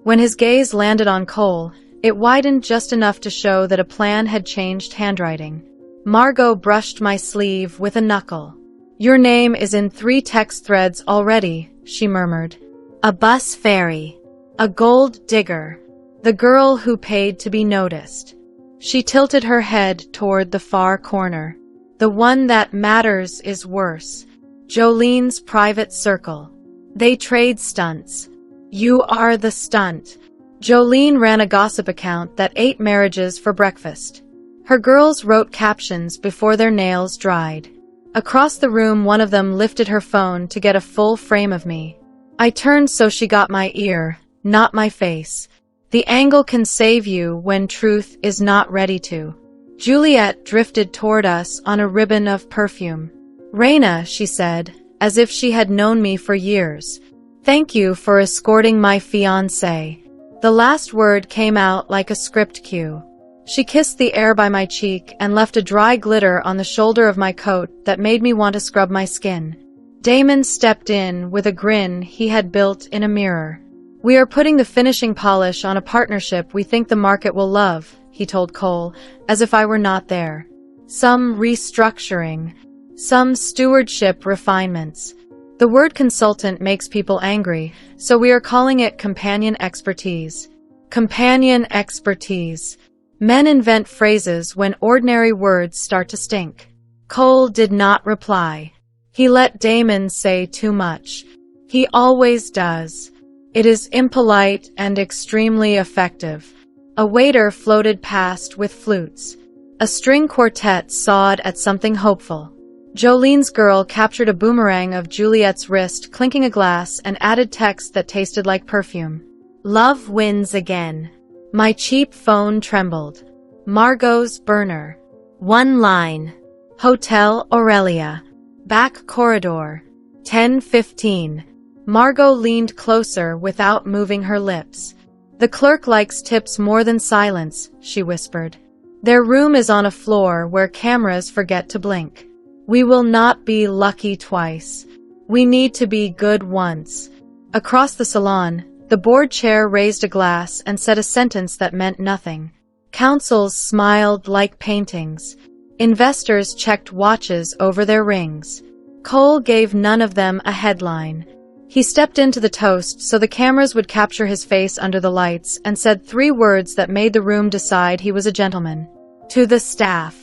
When his gaze landed on Cole, it widened just enough to show that a plan had changed handwriting. Margot brushed my sleeve with a knuckle. "Your name is in 3 text threads already," she murmured. "A bus fairy. A gold digger. The girl who paid to be noticed." She tilted her head toward the far corner. "The one that matters is worse. Jolene's private circle. They trade stunts. You are the stunt." Jolene ran a gossip account that ate marriages for breakfast. Her girls wrote captions before their nails dried. Across the room, one of them lifted her phone to get a full frame of me. I turned so she got my ear, not my face. The angle can save you when truth is not ready to. Juliet drifted toward us on a ribbon of perfume. "Raina," she said, as if she had known me for years. "Thank you for escorting my fiancé." The last word came out like a script cue. She kissed the air by my cheek and left a dry glitter on the shoulder of my coat that made me want to scrub my skin. Damon stepped in with a grin he had built in a mirror. "We are putting the finishing polish on a partnership we think the market will love," he told Cole, as if I were not there. "Some restructuring. Some stewardship refinements. The word consultant makes people angry, so we are calling it companion expertise." Companion expertise. Men invent phrases when ordinary words start to stink. Cole did not reply. He let Damon say too much. He always does. It is impolite and extremely effective. A waiter floated past with flutes. A string quartet sawed at something hopeful. Jolene's girl captured a boomerang of Juliet's wrist, clinking a glass, and added text that tasted like perfume. "Love wins again." My cheap phone trembled. Margot's burner. One line. "Hotel Aurelia. Back corridor. 10:15. Margot leaned closer without moving her lips. "The clerk likes tips more than silence," she whispered. "Their room is on a floor where cameras forget to blink. We will not be lucky twice. We need to be good once." Across the salon, the board chair raised a glass and said a sentence that meant nothing. Counsels smiled like paintings. Investors checked watches over their rings. Cole gave none of them a headline. He stepped into the toast so the cameras would capture his face under the lights and said 3 words that made the room decide he was a gentleman. To the staff.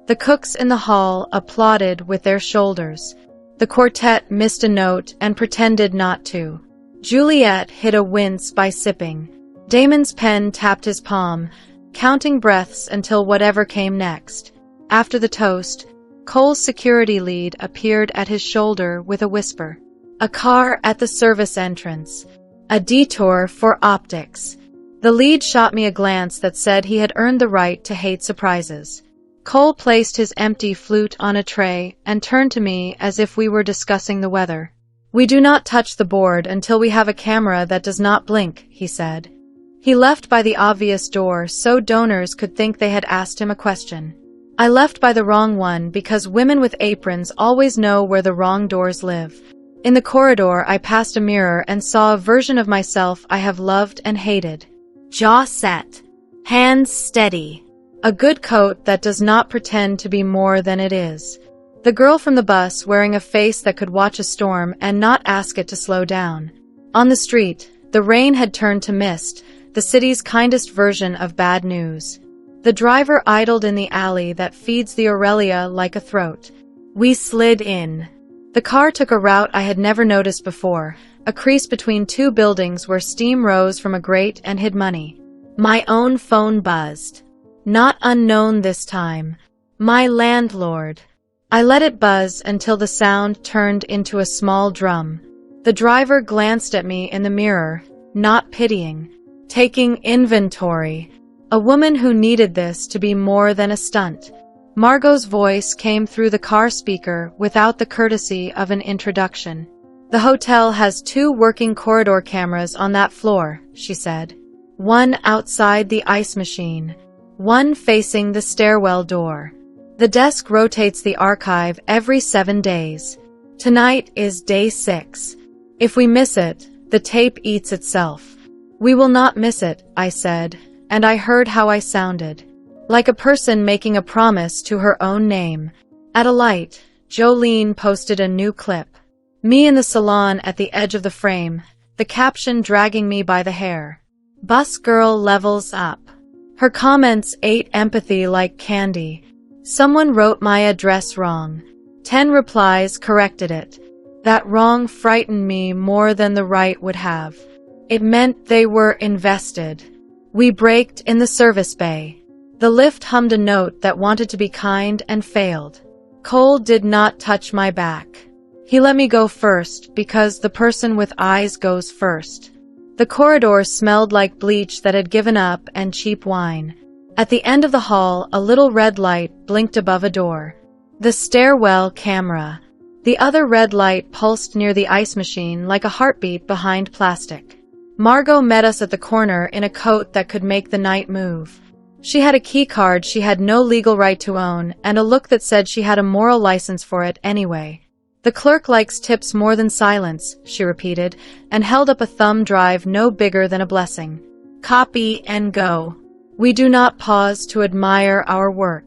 The cooks in the hall applauded with their shoulders. The quartet missed a note and pretended not to. Juliet hid a wince by sipping. Damon's pen tapped his palm, counting breaths until whatever came next. After the toast, Cole's security lead appeared at his shoulder with a whisper. A car at the service entrance. A detour for optics. The lead shot me a glance that said he had earned the right to hate surprises. Cole placed his empty flute on a tray and turned to me as if we were discussing the weather. We do not touch the board until we have a camera that does not blink, he said. He left by the obvious door so donors could think they had asked him a question. I left by the wrong one because women with aprons always know where the wrong doors live. In the corridor, I passed a mirror and saw a version of myself I have loved and hated. Jaw set. Hands steady. A good coat that does not pretend to be more than it is. The girl from the bus wearing a face that could watch a storm and not ask it to slow down. On the street, the rain had turned to mist, the city's kindest version of bad news. The driver idled in the alley that feeds the Aurelia like a throat. We slid in. The car took a route I had never noticed before, a crease between two buildings where steam rose from a grate and hid money. My own phone buzzed. Not unknown this time. My landlord. I let it buzz until the sound turned into a small drum. The driver glanced at me in the mirror, not pitying. Taking inventory. A woman who needed this to be more than a stunt. Margot's voice came through the car speaker without the courtesy of an introduction. The hotel has 2 working corridor cameras on that floor, she said. One outside the ice machine. One facing the stairwell door. The desk rotates the archive every 7 days. Tonight is day 6. If we miss it, the tape eats itself. We will not miss it, I said, and I heard how I sounded. Like a person making a promise to her own name. At a light, Jolene posted a new clip. Me in the salon at the edge of the frame, the caption dragging me by the hair. Bus girl levels up. Her comments ate empathy like candy. Someone wrote my address wrong. 10 replies corrected it. That wrong frightened me more than the right would have. It meant they were invested. We braked in the service bay. The lift hummed a note that wanted to be kind and failed. Cole did not touch my back. He let me go first because the person with eyes goes first. The corridor smelled like bleach that had given up and cheap wine. At the end of the hall, a little red light blinked above a door. The stairwell camera. The other red light pulsed near the ice machine like a heartbeat behind plastic. Margot met us at the corner in a coat that could make the night move. She had a key card she had no legal right to own and a look that said she had a moral license for it anyway. The clerk likes tips more than silence, she repeated, and held up a thumb drive no bigger than a blessing. Copy and go. We do not pause to admire our work.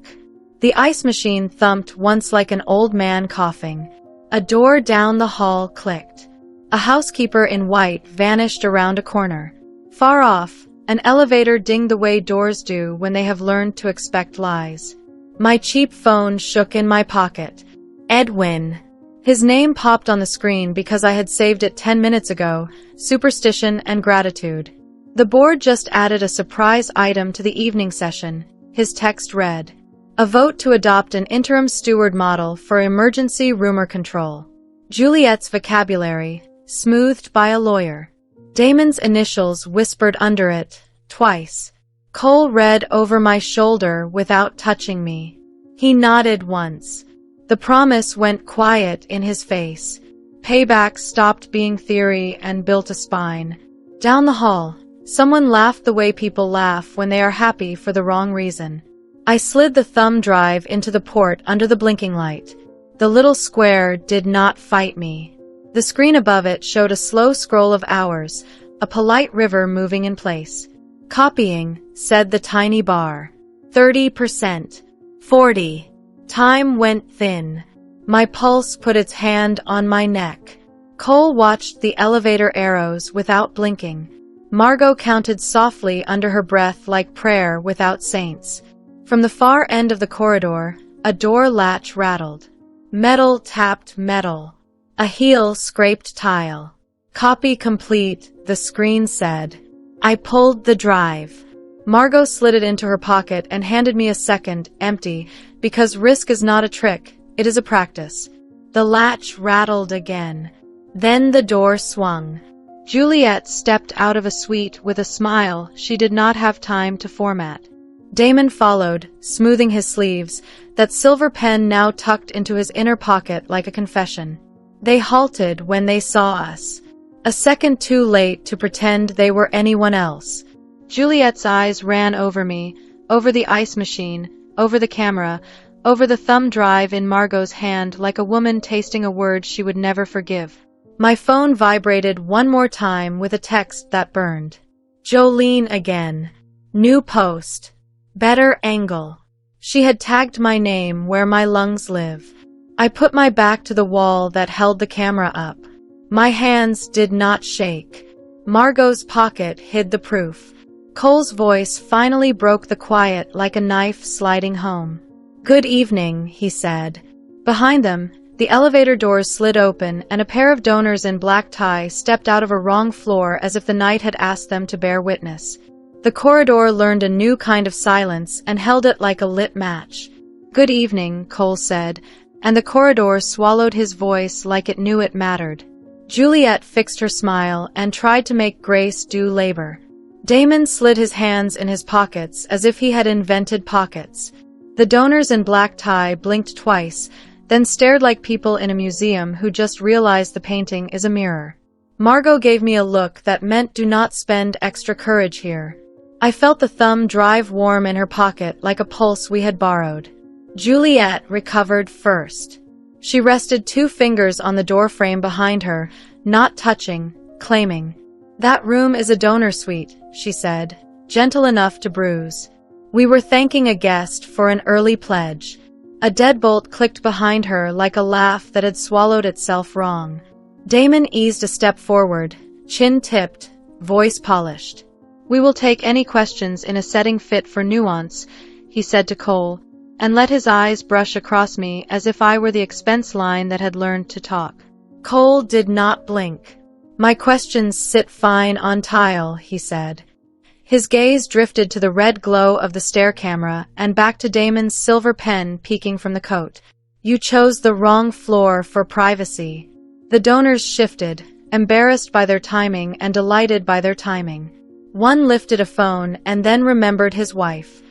The ice machine thumped once like an old man coughing. A door down the hall clicked. A housekeeper in white vanished around a corner. Far off, an elevator dinged the way doors do when they have learned to expect lies. My cheap phone shook in my pocket. Edwin. His name popped on the screen because I had saved it 10 minutes ago, superstition and gratitude. The board just added a surprise item to the evening session, his text read. A vote to adopt an interim steward model for emergency rumor control. Juliet's vocabulary, smoothed by a lawyer. Damon's initials whispered under it, twice. Cole read over my shoulder without touching me. He nodded once. The promise went quiet in his face. Payback stopped being theory and built a spine. Down the hall, someone laughed the way people laugh when they are happy for the wrong reason. I slid the thumb drive into the port under the blinking light. The little square did not fight me. The screen above it showed a slow scroll of hours, a polite river moving in place. Copying, said the tiny bar. 30%. 40. Time went thin. My pulse put its hand on my neck. Cole watched the elevator arrows without blinking. Margot counted softly under her breath like prayer without saints. From the far end of the corridor, a door latch rattled. Metal tapped metal. A heel scraped tile. Copy complete, the screen said. I pulled the drive. Margot slid it into her pocket and handed me a second, empty, because risk is not a trick, It is a practice. The latch rattled again. Then the door swung. Juliet stepped out of a suite with a smile she did not have time to format. Damon followed, smoothing his sleeves, that silver pen now tucked into his inner pocket like a confession. They halted when they saw us. A second too late to pretend they were anyone else. Juliet's eyes ran over me, over the ice machine, over the camera, over the thumb drive in Margot's hand like a woman tasting a word she would never forgive. My phone vibrated one more time with a text that burned. Jolene again. New post. Better angle. She had tagged my name where my lungs live. I put my back to the wall that held the camera up. My hands did not shake. Margot's pocket hid the proof. Cole's voice finally broke the quiet like a knife sliding home. Good evening, he said. Behind them, the elevator doors slid open and a pair of donors in black tie stepped out of a wrong floor as if the night had asked them to bear witness. The corridor learned a new kind of silence and held it like a lit match. Good evening, Cole said, and the corridor swallowed his voice like it knew it mattered. Juliet fixed her smile and tried to make grace do labor. Damon slid his hands in his pockets as if he had invented pockets. The donors in black tie blinked twice, then stared like people in a museum who just realized the painting is a mirror. Margot gave me a look that meant do not spend extra courage here. I felt the thumb drive warm in her pocket like a pulse we had borrowed. Juliet recovered first. She rested 2 fingers on the doorframe behind her, not touching, claiming. That room is a donor suite, she said, gentle enough to bruise. We were thanking a guest for an early pledge. A deadbolt clicked behind her like a laugh that had swallowed itself wrong. Damon eased a step forward, chin tipped, voice polished. We will take any questions in a setting fit for nuance, he said to Cole, and let his eyes brush across me as if I were the expense line that had learned to talk. Cole did not blink. My questions sit fine on tile, he said. His gaze drifted to the red glow of the stair camera and back to Damon's silver pen peeking from the coat. You chose the wrong floor for privacy. The donors shifted, embarrassed by their timing and delighted by their timing. One lifted a phone and then remembered his wife.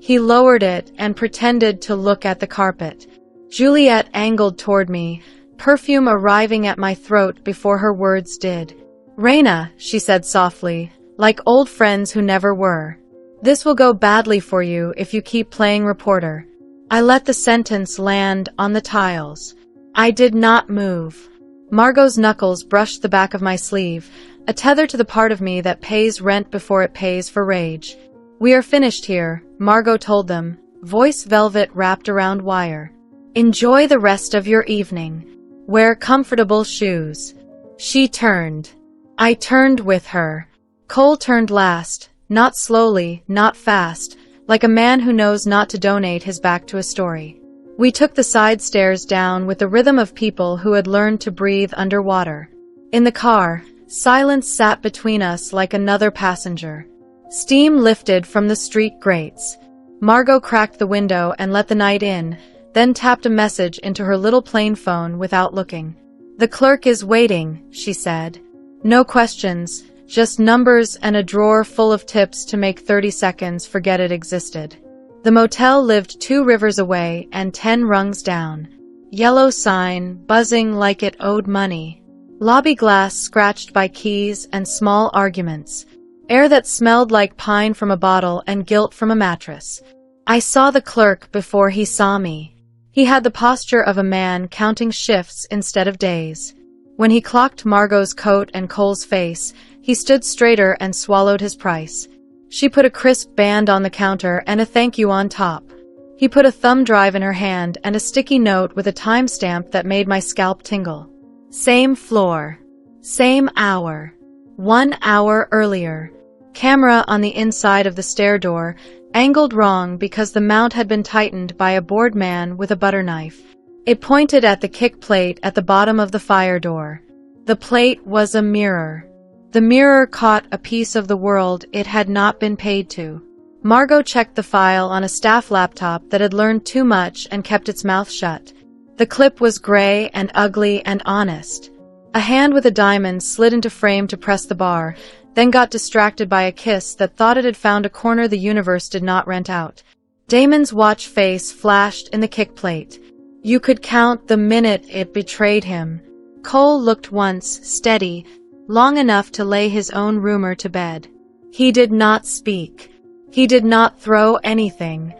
He lowered it and pretended to look at the carpet. Juliet angled toward me, perfume arriving at my throat before her words did. Raina, she said softly, like old friends who never were. This will go badly for you if you keep playing reporter. I let the sentence land on the tiles. I did not move. Margot's knuckles brushed the back of my sleeve, a tether to the part of me that pays rent before it pays for rage. We are finished here, Margot told them, voice velvet wrapped around wire. Enjoy the rest of your evening. Wear comfortable shoes. She turned. I turned with her. Cole turned last, not slowly, not fast, like a man who knows not to donate his back to a story. We took the side stairs down with the rhythm of people who had learned to breathe underwater. In the car, silence sat between us like another passenger. Steam lifted from the street grates. Margot cracked the window and let the night in, then tapped a message into her little plain phone without looking. The clerk is waiting, she said. No questions, just numbers and a drawer full of tips to make 30 seconds forget it existed. The motel lived 2 rivers away and 10 rungs down. Yellow sign, buzzing like it owed money. Lobby glass scratched by keys and small arguments. Air that smelled like pine from a bottle and guilt from a mattress. I saw the clerk before he saw me. He had the posture of a man counting shifts instead of days. When he clocked Margot's coat and Cole's face, he stood straighter and swallowed his price. She put a crisp band on the counter and a thank you on top. He put a thumb drive in her hand and a sticky note with a timestamp that made my scalp tingle. Same floor. Same hour. 1 hour earlier. Camera on the inside of the stair door, angled wrong because the mount had been tightened by a bored man with a butter knife. It pointed at the kick plate at the bottom of the fire door. The plate was a mirror. The mirror caught a piece of the world it had not been paid to. Margot checked the file on a staff laptop that had learned too much and kept its mouth shut. The clip was gray and ugly and honest. A hand with a diamond slid into frame to press the bar, then got distracted by a kiss that thought it had found a corner the universe did not rent out. Damon's watch face flashed in the kick plate. You could count the minute it betrayed him. Cole looked once, steady, long enough to lay his own rumor to bed. He did not speak. He did not throw anything.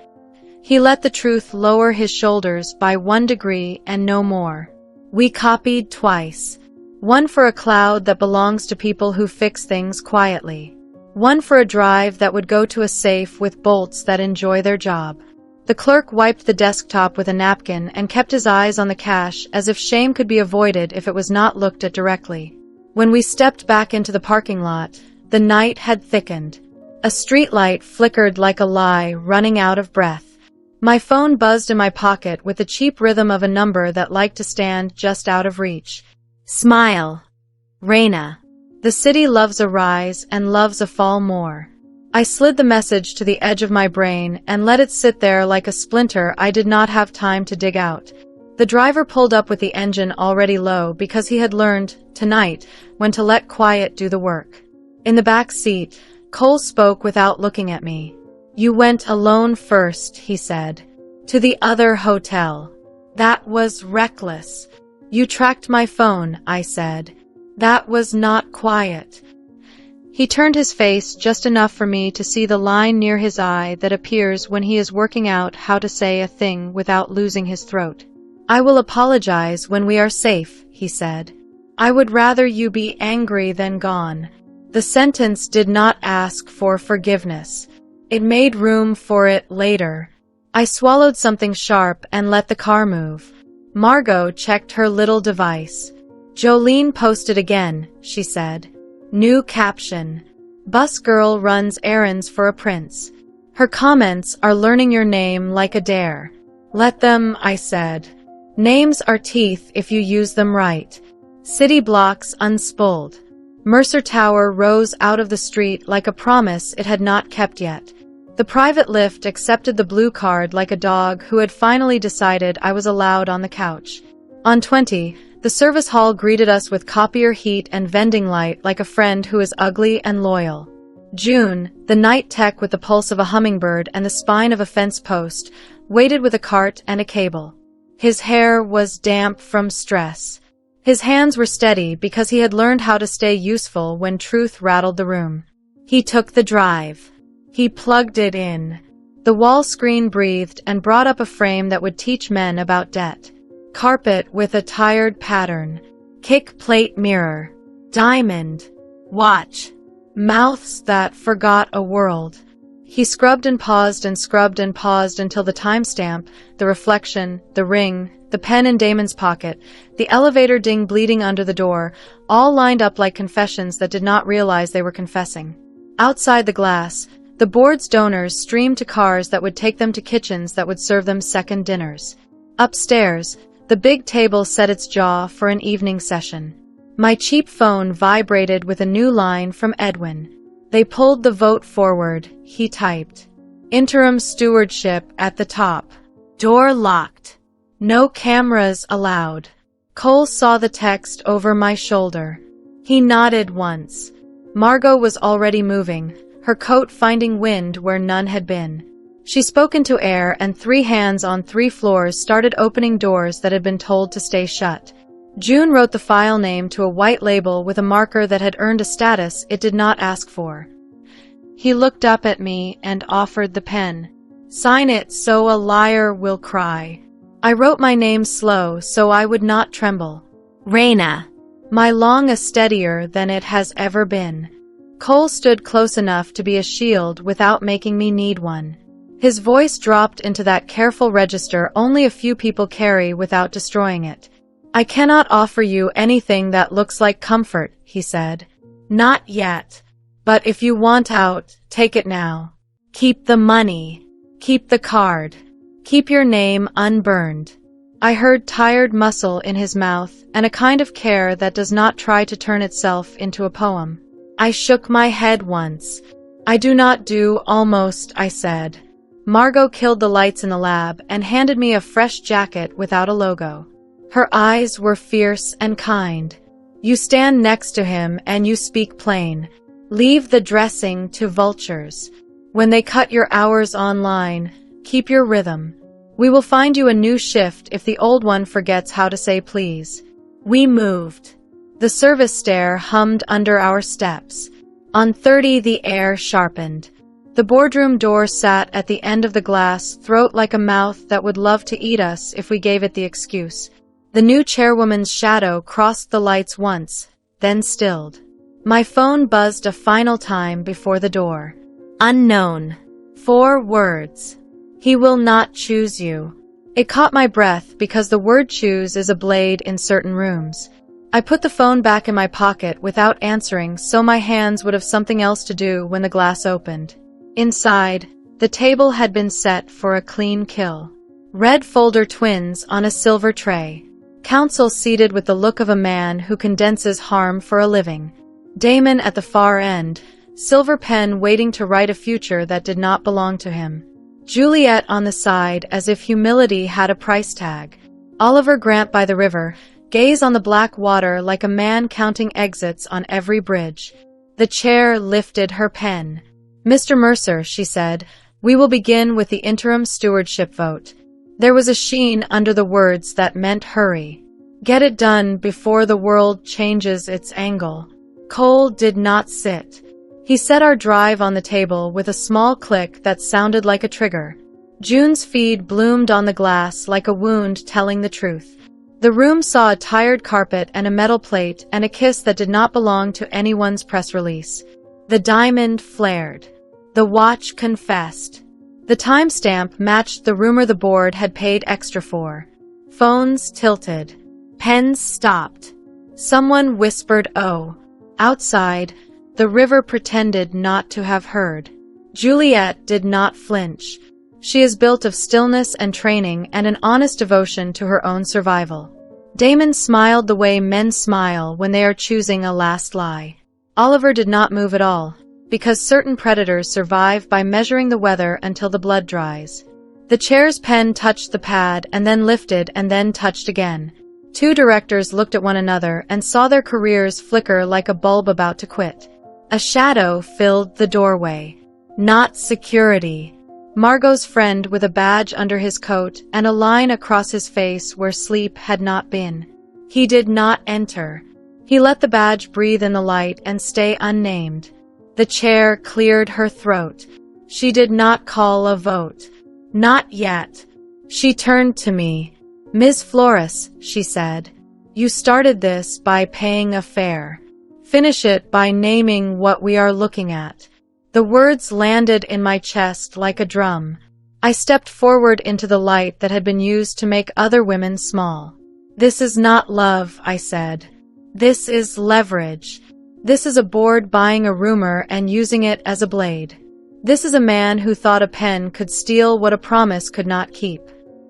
He let the truth lower his shoulders by 1 degree and no more. We copied twice. One for a cloud that belongs to people who fix things quietly. One for a drive that would go to a safe with bolts that enjoy their job. The clerk wiped the desktop with a napkin and kept his eyes on the cash as if shame could be avoided if it was not looked at directly. When we stepped back into the parking lot, the night had thickened. A streetlight flickered like a lie, running out of breath. My phone buzzed in my pocket with the cheap rhythm of a number that liked to stand just out of reach. Smile. Reina. The city loves a rise and loves a fall more. I slid the message to the edge of my brain and let it sit there like a splinter I did not have time to dig out. The driver pulled up with the engine already low because he had learned, tonight, when to let quiet do the work. In the back seat, Cole spoke without looking at me. You went alone first, he said. To the other hotel. That was reckless. You tracked my phone, I said. That was not quiet. He turned his face just enough for me to see the line near his eye that appears when he is working out how to say a thing without losing his throat. I will apologize when we are safe, he said. I would rather you be angry than gone. The sentence did not ask for forgiveness. It made room for it later. I swallowed something sharp and let the car move. Margot checked her little device. Jolene posted again, she said. New caption. Bus girl runs errands for a prince. Her comments are learning your name like a dare. Let them, I said. Names are teeth if you use them right. City blocks unspooled. Mercer Tower rose out of the street like a promise it had not kept yet. The private lift accepted the blue card like a dog who had finally decided I was allowed on the couch. On 20, the service hall greeted us with copier heat and vending light like a friend who is ugly and loyal. June, the night tech with the pulse of a hummingbird and the spine of a fence post, waited with a cart and a cable. His hair was damp from stress. His hands were steady because he had learned how to stay useful when truth rattled the room. He took the drive. He plugged it in. The wall screen breathed and brought up a frame that would teach men about debt. Carpet with a tired pattern. Kick plate mirror. Diamond. Watch. Mouths that forgot a world. He scrubbed and paused until the timestamp, the reflection, the ring, the pen in Damon's pocket, the elevator ding bleeding under the door, all lined up like confessions that did not realize they were confessing. Outside the glass, the board's donors streamed to cars that would take them to kitchens that would serve them second dinners. Upstairs, the big table set its jaw for an evening session. My cheap phone vibrated with a new line from Edwin. They pulled the vote forward, he typed. Interim stewardship at the top. Door locked. No cameras allowed. Cole saw the text over my shoulder. He nodded once. Margot was already moving, her coat finding wind where none had been. She spoke into air and 3 hands on 3 floors started opening doors that had been told to stay shut. June wrote the file name to a white label with a marker that had earned a status it did not ask for. He looked up at me and offered the pen. Sign it so a liar will cry. I wrote my name slow so I would not tremble. Reina. My long is steadier than it has ever been. Cole stood close enough to be a shield without making me need one. His voice dropped into that careful register only a few people carry without destroying it. I cannot offer you anything that looks like comfort, he said. Not yet. But if you want out, take it now. Keep the money. Keep the card. Keep your name unburned. I heard tired muscle in his mouth and a kind of care that does not try to turn itself into a poem. I shook my head once. I do not do almost, I said. Margot killed the lights in the lab and handed me a fresh jacket without a logo. Her eyes were fierce and kind. You stand next to him and you speak plain. Leave the dressing to vultures. When they cut your hours online, keep your rhythm. We will find you a new shift if the old one forgets how to say please. We moved. The service stair hummed under our steps. On 30, the air sharpened. The boardroom door sat at the end of the glass, throat like a mouth that would love to eat us if we gave it the excuse. The new chairwoman's shadow crossed the lights once, then stilled. My phone buzzed a final time before the door. Unknown. 4 words. He will not choose you. It caught my breath because the word choose is a blade in certain rooms. I put the phone back in my pocket without answering so my hands would have something else to do when the glass opened. Inside, the table had been set for a clean kill. Red folder twins on a silver tray. Counsel seated with the look of a man who condenses harm for a living. Damon at the far end, silver pen waiting to write a future that did not belong to him. Juliet on the side as if humility had a price tag. Oliver Grant by the river, gaze on the black water like a man counting exits on every bridge. The chair lifted her pen. Mr. Mercer, she said, we will begin with the interim stewardship vote. There was a sheen under the words that meant hurry. Get it done before the world changes its angle. Cole did not sit. He set our drive on the table with a small click that sounded like a trigger. June's feed bloomed on the glass like a wound telling the truth. The room saw a tired carpet and a metal plate and a kiss that did not belong to anyone's press release. The diamond flared. The watch confessed. The timestamp matched the rumor the board had paid extra for. Phones tilted. Pens stopped. Someone whispered, "Oh." Outside, the river pretended not to have heard. Juliet did not flinch. She is built of stillness and training and an honest devotion to her own survival. Damon smiled the way men smile when they are choosing a last lie. Oliver did not move at all, because certain predators survive by measuring the weather until the blood dries. The chair's pen touched the pad and then lifted and then touched again. 2 directors looked at one another and saw their careers flicker like a bulb about to quit. A shadow filled the doorway. Not security. Margot's friend with a badge under his coat and a line across his face where sleep had not been. He did not enter. He let the badge breathe in the light and stay unnamed. The chair cleared her throat. She did not call a vote. Not yet. She turned to me. Ms. Flores, she said, you started this by paying a fare. Finish it by naming what we are looking at. The words landed in my chest like a drum. I stepped forward into the light that had been used to make other women small. This is not love, I said. This is leverage. This is a board buying a rumor and using it as a blade. This is a man who thought a pen could steal what a promise could not keep.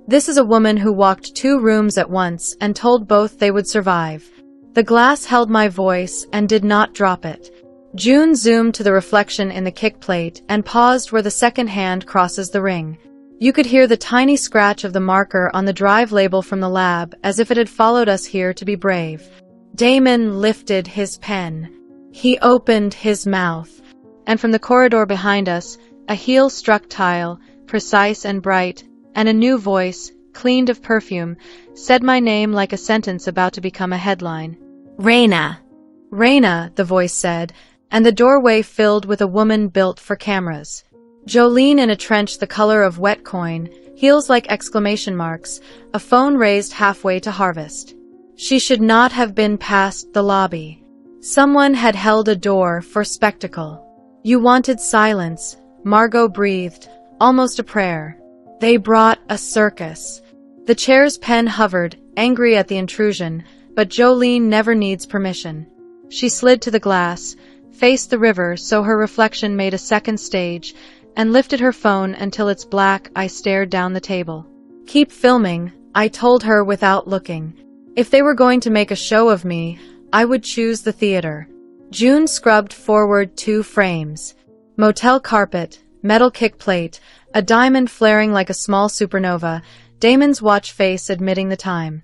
This is a woman who walked 2 rooms at once and told both they would survive. The glass held my voice and did not drop it. June zoomed to the reflection in the kick plate and paused where the second hand crosses the ring. You could hear the tiny scratch of the marker on the drive label from the lab as if it had followed us here to be brave. Damon lifted his pen. He opened his mouth. And from the corridor behind us, a heel struck tile, precise and bright, and a new voice, cleaned of perfume, said my name like a sentence about to become a headline. Raina. Raina, the voice said, and the doorway filled with a woman built for cameras. Jolene in a trench the color of wet coin, heels like exclamation marks, a phone raised halfway to harvest. She should not have been past the lobby. Someone had held a door for spectacle. You wanted silence, Margot breathed, almost a prayer. They brought a circus. The chair's pen hovered, angry at the intrusion, but Jolene never needs permission. She slid to the glass, faced the river so her reflection made a second stage, and lifted her phone until its black eye stared down the table. Keep filming, I told her without looking. If they were going to make a show of me, I would choose the theater. June scrubbed forward 2 frames. Motel carpet, metal kick plate, a diamond flaring like a small supernova, Damon's watch face admitting the time.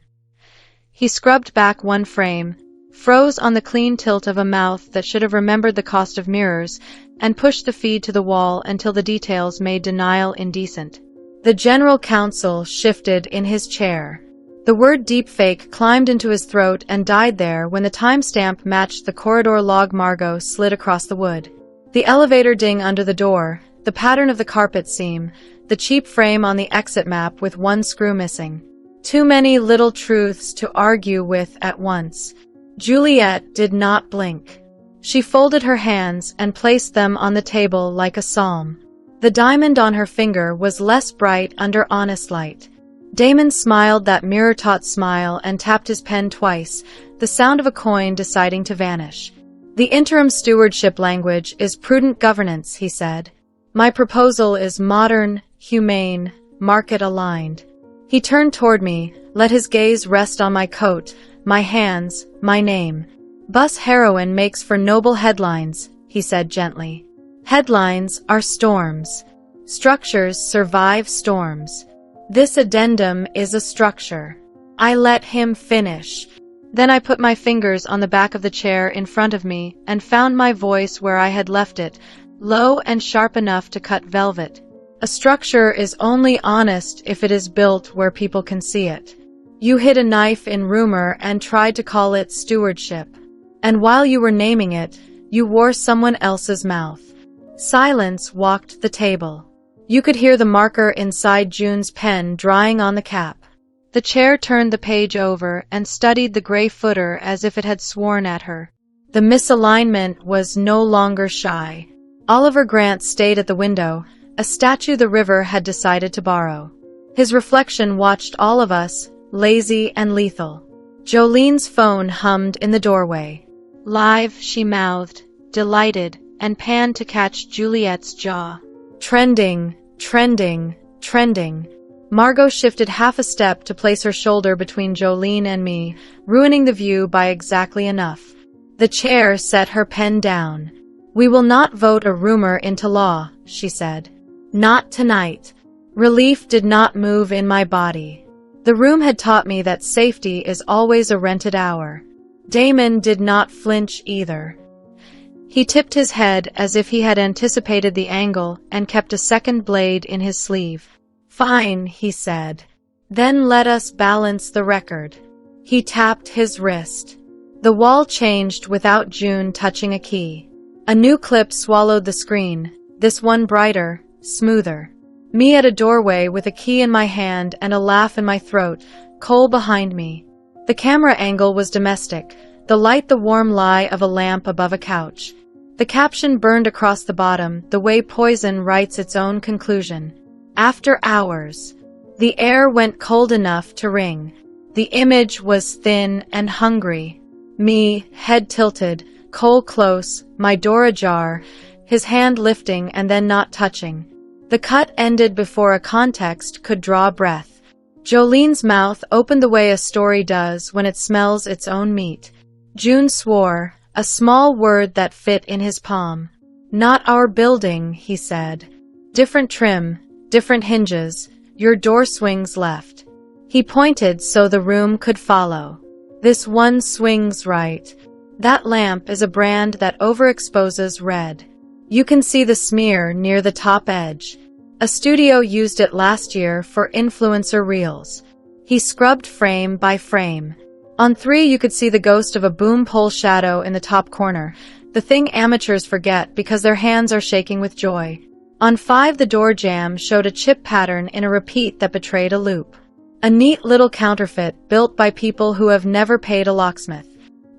He scrubbed back one frame, froze on the clean tilt of a mouth that should have remembered the cost of mirrors, and pushed the feed to the wall until the details made denial indecent. The general counsel shifted in his chair. The word deepfake climbed into his throat and died there when the timestamp matched the corridor log Margot slid across the wood. The elevator ding under the door, the pattern of the carpet seam, the cheap frame on the exit map with one screw missing. Too many little truths to argue with at once. Juliet did not blink. She folded her hands and placed them on the table like a psalm. The diamond on her finger was less bright under honest light. Damon smiled that mirror-taught smile and tapped his pen twice, the sound of a coin deciding to vanish. The interim stewardship language is prudent governance, he said. My proposal is modern, humane, market-aligned. He turned toward me, let his gaze rest on my coat, my hands, my name. Bus heroine makes for noble headlines, he said gently. Headlines are storms. Structures survive storms. This addendum is a structure. I let him finish. Then I put my fingers on the back of the chair in front of me and found my voice where I had left it, low and sharp enough to cut velvet. A structure is only honest if it is built where people can see it. You hid a knife in rumor and tried to call it stewardship. And while you were naming it, you wore someone else's mouth. Silence walked the table. You could hear the marker inside June's pen drying on the cap. The chair turned the page over and studied the gray footer as if it had sworn at her. The misalignment was no longer shy. Oliver Grant stayed at the window, a statue the river had decided to borrow. His reflection watched all of us, lazy and lethal. Jolene's phone hummed in the doorway. Live, she mouthed, delighted, and panned to catch Juliet's jaw. Trending, trending, trending. Margot shifted half a step to place her shoulder between Jolene and me, ruining the view by exactly enough. The chair set her pen down. We will not vote a rumor into law, she said. Not tonight. Relief did not move in my body. The room had taught me that safety is always a rented hour. Damon did not flinch either. He tipped his head as if he had anticipated the angle and kept a second blade in his sleeve. Fine, he said. Then let us balance the record. He tapped his wrist. The wall changed without June touching a key. A new clip swallowed the screen, this one brighter, smoother. Me at a doorway with a key in my hand and a laugh in my throat, Cole behind me. The camera angle was domestic, the light the warm lie of a lamp above a couch. The caption burned across the bottom, the way poison writes its own conclusion. After hours. The air went cold enough to ring. The image was thin and hungry. Me, head tilted, Cole close, my door ajar, his hand lifting and then not touching. The cut ended before a context could draw breath. Jolene's mouth opened the way a story does when it smells its own meat. June swore, a small word that fit in his palm. Not our building, he said. Different trim, different hinges, your door swings left. He pointed so the room could follow. This one swings right. That lamp is a brand that overexposes red. You can see the smear near the top edge. A studio used it last year for influencer reels. He scrubbed frame by frame. On 3 you could see the ghost of a boom pole shadow in the top corner, the thing amateurs forget because their hands are shaking with joy. On 5 the door jamb showed a chip pattern in a repeat that betrayed a loop. A neat little counterfeit built by people who have never paid a locksmith.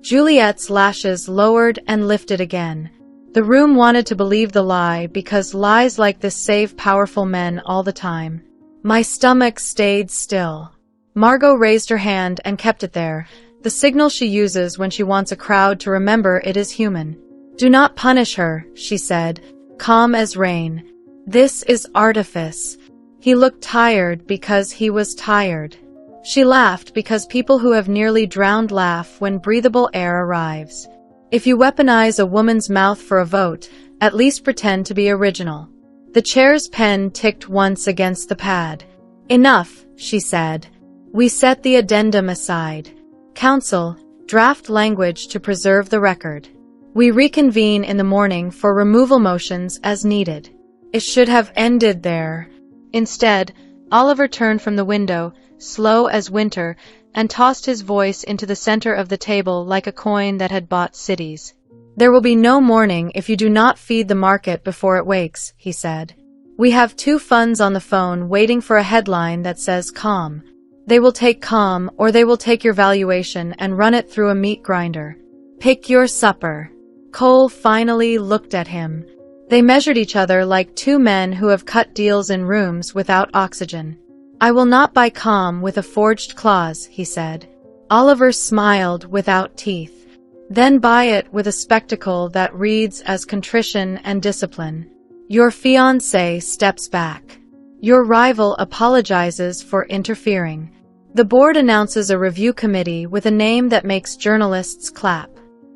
Juliet's lashes lowered and lifted again. The room wanted to believe the lie because lies like this save powerful men all the time. My stomach stayed still. Margot raised her hand and kept it there, the signal she uses when she wants a crowd to remember it is human. Do not punish her, she said, calm as rain. This is artifice. He looked tired because he was tired. She laughed because people who have nearly drowned laugh when breathable air arrives. If you weaponize a woman's mouth for a vote, at least pretend to be original. The chair's pen ticked once against the pad. Enough, she said. We set the addendum aside. Counsel, draft language to preserve the record. We reconvene in the morning for removal motions as needed. It should have ended there. Instead, Oliver turned from the window, slow as winter, and tossed his voice into the center of the table like a coin that had bought cities. There will be no morning if you do not feed the market before it wakes, he said. We have 2 funds on the phone waiting for a headline that says calm. They will take calm, or they will take your valuation and run it through a meat grinder. Pick your supper. Cole finally looked at him. They measured each other like 2 men who have cut deals in rooms without oxygen. I will not buy calm with a forged clause, he said. Oliver smiled without teeth. Then buy it with a spectacle that reads as contrition and discipline. Your fiancé steps back. Your rival apologizes for interfering. The board announces a review committee with a name that makes journalists clap.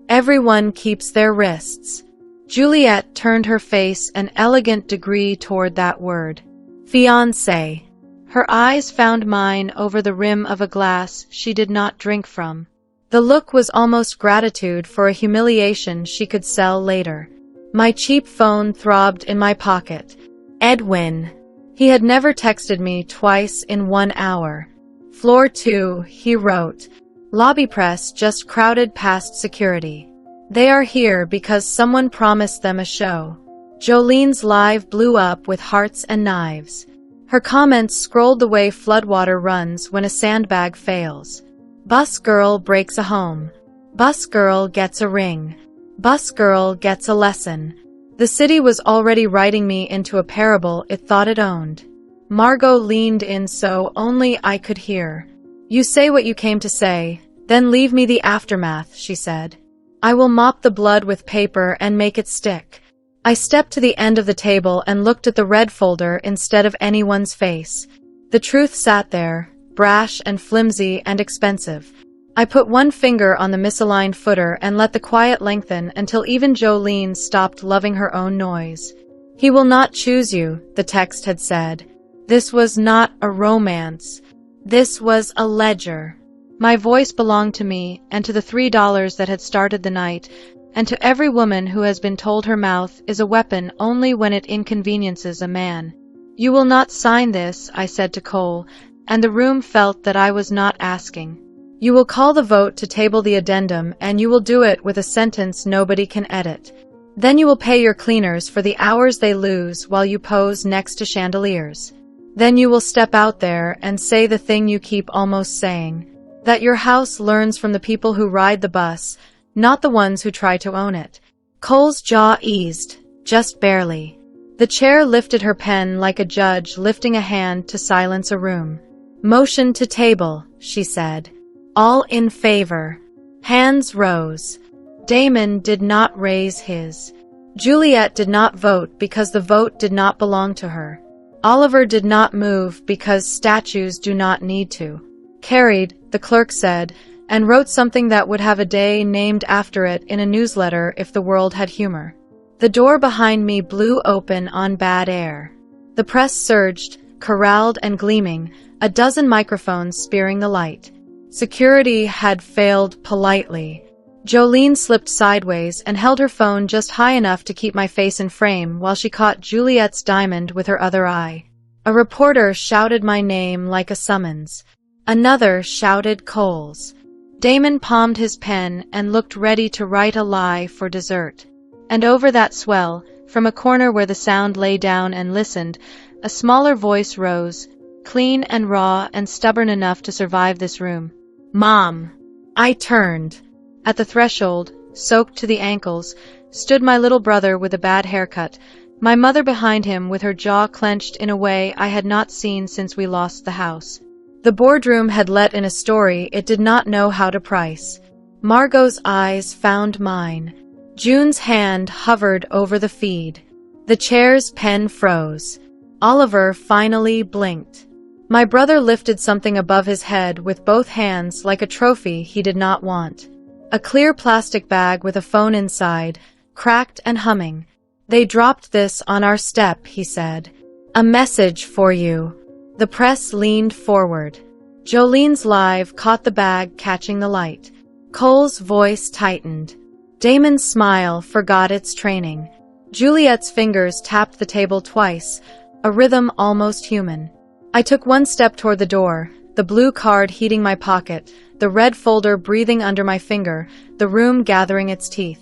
Everyone keeps their wrists. Juliet turned her face an elegant degree toward that word. Fiancé. Her eyes found mine over the rim of a glass she did not drink from. The look was almost gratitude for a humiliation she could sell later. My cheap phone throbbed in my pocket. Edwin. He had never texted me twice in 1 hour. Floor 2, he wrote. Lobby press just crowded past security. They are here because someone promised them a show. Jolene's live blew up with hearts and knives. Her comments scrolled the way floodwater runs when a sandbag fails. Bus girl breaks a home. Bus girl gets a ring. Bus girl gets a lesson. The city was already writing me into a parable it thought it owned. Margot leaned in so only I could hear. You say what you came to say, then leave me the aftermath, she said. I will mop the blood with paper and make it stick. I stepped to the end of the table and looked at the red folder instead of anyone's face. The truth sat there, brash and flimsy and expensive. I put one finger on the misaligned footer and let the quiet lengthen until even Jolene stopped loving her own noise. He will not choose you, the text had said. This was not a romance. This was a ledger. My voice belonged to me and to the $3 that had started the night, and to every woman who has been told her mouth is a weapon only when it inconveniences a man. You will not sign this, I said to Cole, and the room felt that I was not asking. You will call the vote to table the addendum, and you will do it with a sentence nobody can edit. Then you will pay your cleaners for the hours they lose while you pose next to chandeliers. Then you will step out there and say the thing you keep almost saying. That your house learns from the people who ride the bus, not the ones who try to own it. Cole's jaw eased, just barely. The chair lifted her pen like a judge lifting a hand to silence a room. Motion to table, she said. All in favor. Hands rose. Damon did not raise his. Juliet did not vote because the vote did not belong to her. Oliver did not move because statues do not need to. Carried, the clerk said, and wrote something that would have a day named after it in a newsletter if the world had humor. The door behind me blew open on bad air. The press surged, corralled and gleaming, a dozen microphones spearing the light. Security had failed politely. Jolene slipped sideways and held her phone just high enough to keep my face in frame while she caught Juliet's diamond with her other eye. A reporter shouted my name like a summons. Another shouted Cole's. Damon palmed his pen and looked ready to write a lie for dessert. And over that swell, from a corner where the sound lay down and listened, a smaller voice rose, clean and raw and stubborn enough to survive this room. Mom! I turned. At the threshold, soaked to the ankles, stood my little brother with a bad haircut, my mother behind him with her jaw clenched in a way I had not seen since we lost the house. The boardroom had let in a story it did not know how to price. Margot's eyes found mine. June's hand hovered over the feed. The chair's pen froze. Oliver finally blinked. My brother lifted something above his head with both hands like a trophy he did not want. A clear plastic bag with a phone inside, cracked and humming. "They dropped this on our step," he said. "A message for you." The press leaned forward. Jolene's live caught the bag catching the light. Cole's voice tightened. Damon's smile forgot its training. Juliet's fingers tapped the table twice, a rhythm almost human. I took one step toward the door, the blue card heating my pocket, the red folder breathing under my finger, the room gathering its teeth.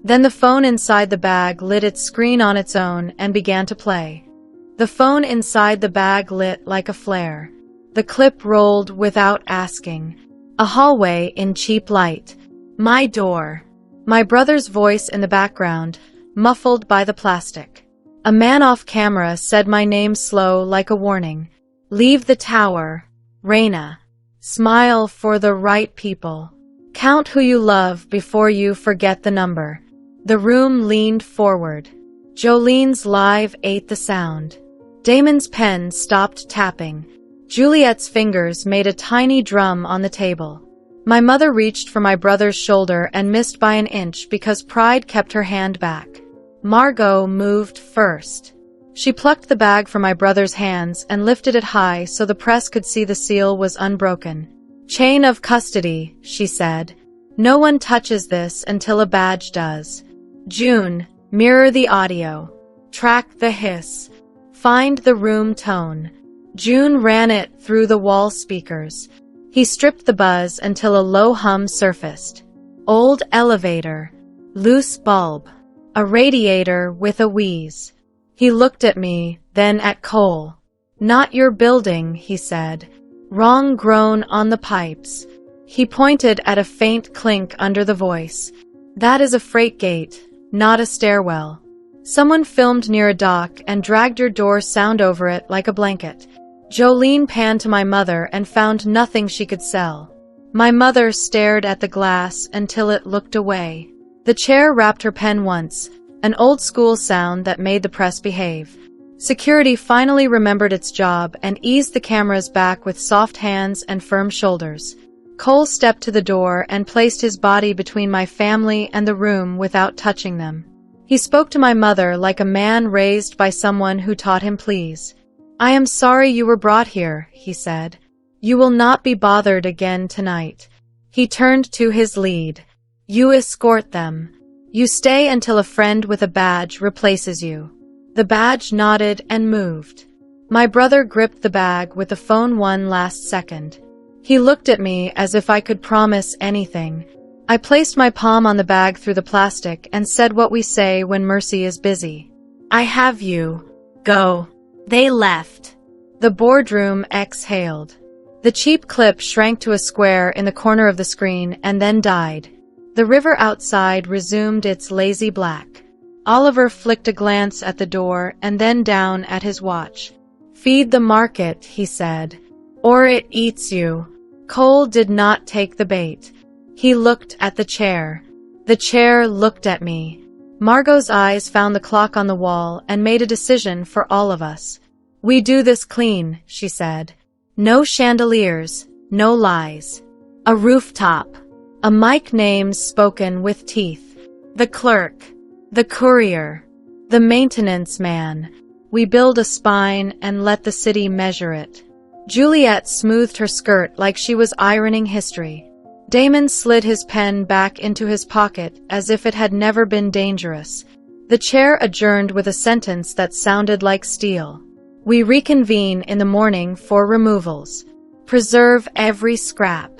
Then the phone inside the bag lit its screen on its own and began to play. The phone inside the bag lit like a flare. The clip rolled without asking. A hallway in cheap light. My door. My brother's voice in the background, muffled by the plastic. A man off camera said my name slow like a warning. "Leave the tower. Reina. Smile for the right people. Count who you love before you forget the number." The room leaned forward. Jolene's live ate the sound. Damon's pen stopped tapping. Juliet's fingers made a tiny drum on the table. My mother reached for my brother's shoulder and missed by an inch because pride kept her hand back. Margot moved first. She plucked the bag from my brother's hands and lifted it high so the press could see the seal was unbroken. "Chain of custody," she said. "No one touches this until a badge does. June, mirror the audio. Track the hiss. Find the room tone." June ran it through the wall speakers. He stripped the buzz until a low hum surfaced. Old elevator. Loose bulb. A radiator with a wheeze. He looked at me, then at Cole. "Not your building," he said. "Wrong groan on the pipes." He pointed at a faint clink under the voice. "That is a freight gate, not a stairwell. Someone filmed near a dock and dragged your door sound over it like a blanket." Jolene panned to my mother and found nothing she could sell. My mother stared at the glass until it looked away. The chair rapped her pen once, an old-school sound that made the press behave. Security finally remembered its job and eased the cameras back with soft hands and firm shoulders. Cole stepped to the door and placed his body between my family and the room without touching them. He spoke to my mother like a man raised by someone who taught him please. "I am sorry you were brought here," he said. "You will not be bothered again tonight." He turned to his lead. "You escort them. You stay until a friend with a badge replaces you." The badge nodded and moved. My brother gripped the bag with the phone one last second. He looked at me as if I could promise anything. I placed my palm on the bag through the plastic and said what we say when Mercy is busy. "I have you. Go." They left. The boardroom exhaled. The cheap clip shrank to a square in the corner of the screen and then died. The river outside resumed its lazy black. Oliver flicked a glance at the door and then down at his watch. "Feed the market," he said, "or it eats you." Cole did not take the bait. He looked at the chair. The chair looked at me. Margot's eyes found the clock on the wall and made a decision for all of us. "We do this clean," she said. "No chandeliers, no lies. A rooftop. A mic names spoken with teeth. The clerk. The courier. The maintenance man. We build a spine and let the city measure it." Juliet smoothed her skirt like she was ironing history. Damon slid his pen back into his pocket as if it had never been dangerous. The chair adjourned with a sentence that sounded like steel. "We reconvene in the morning for removals. Preserve every scrap."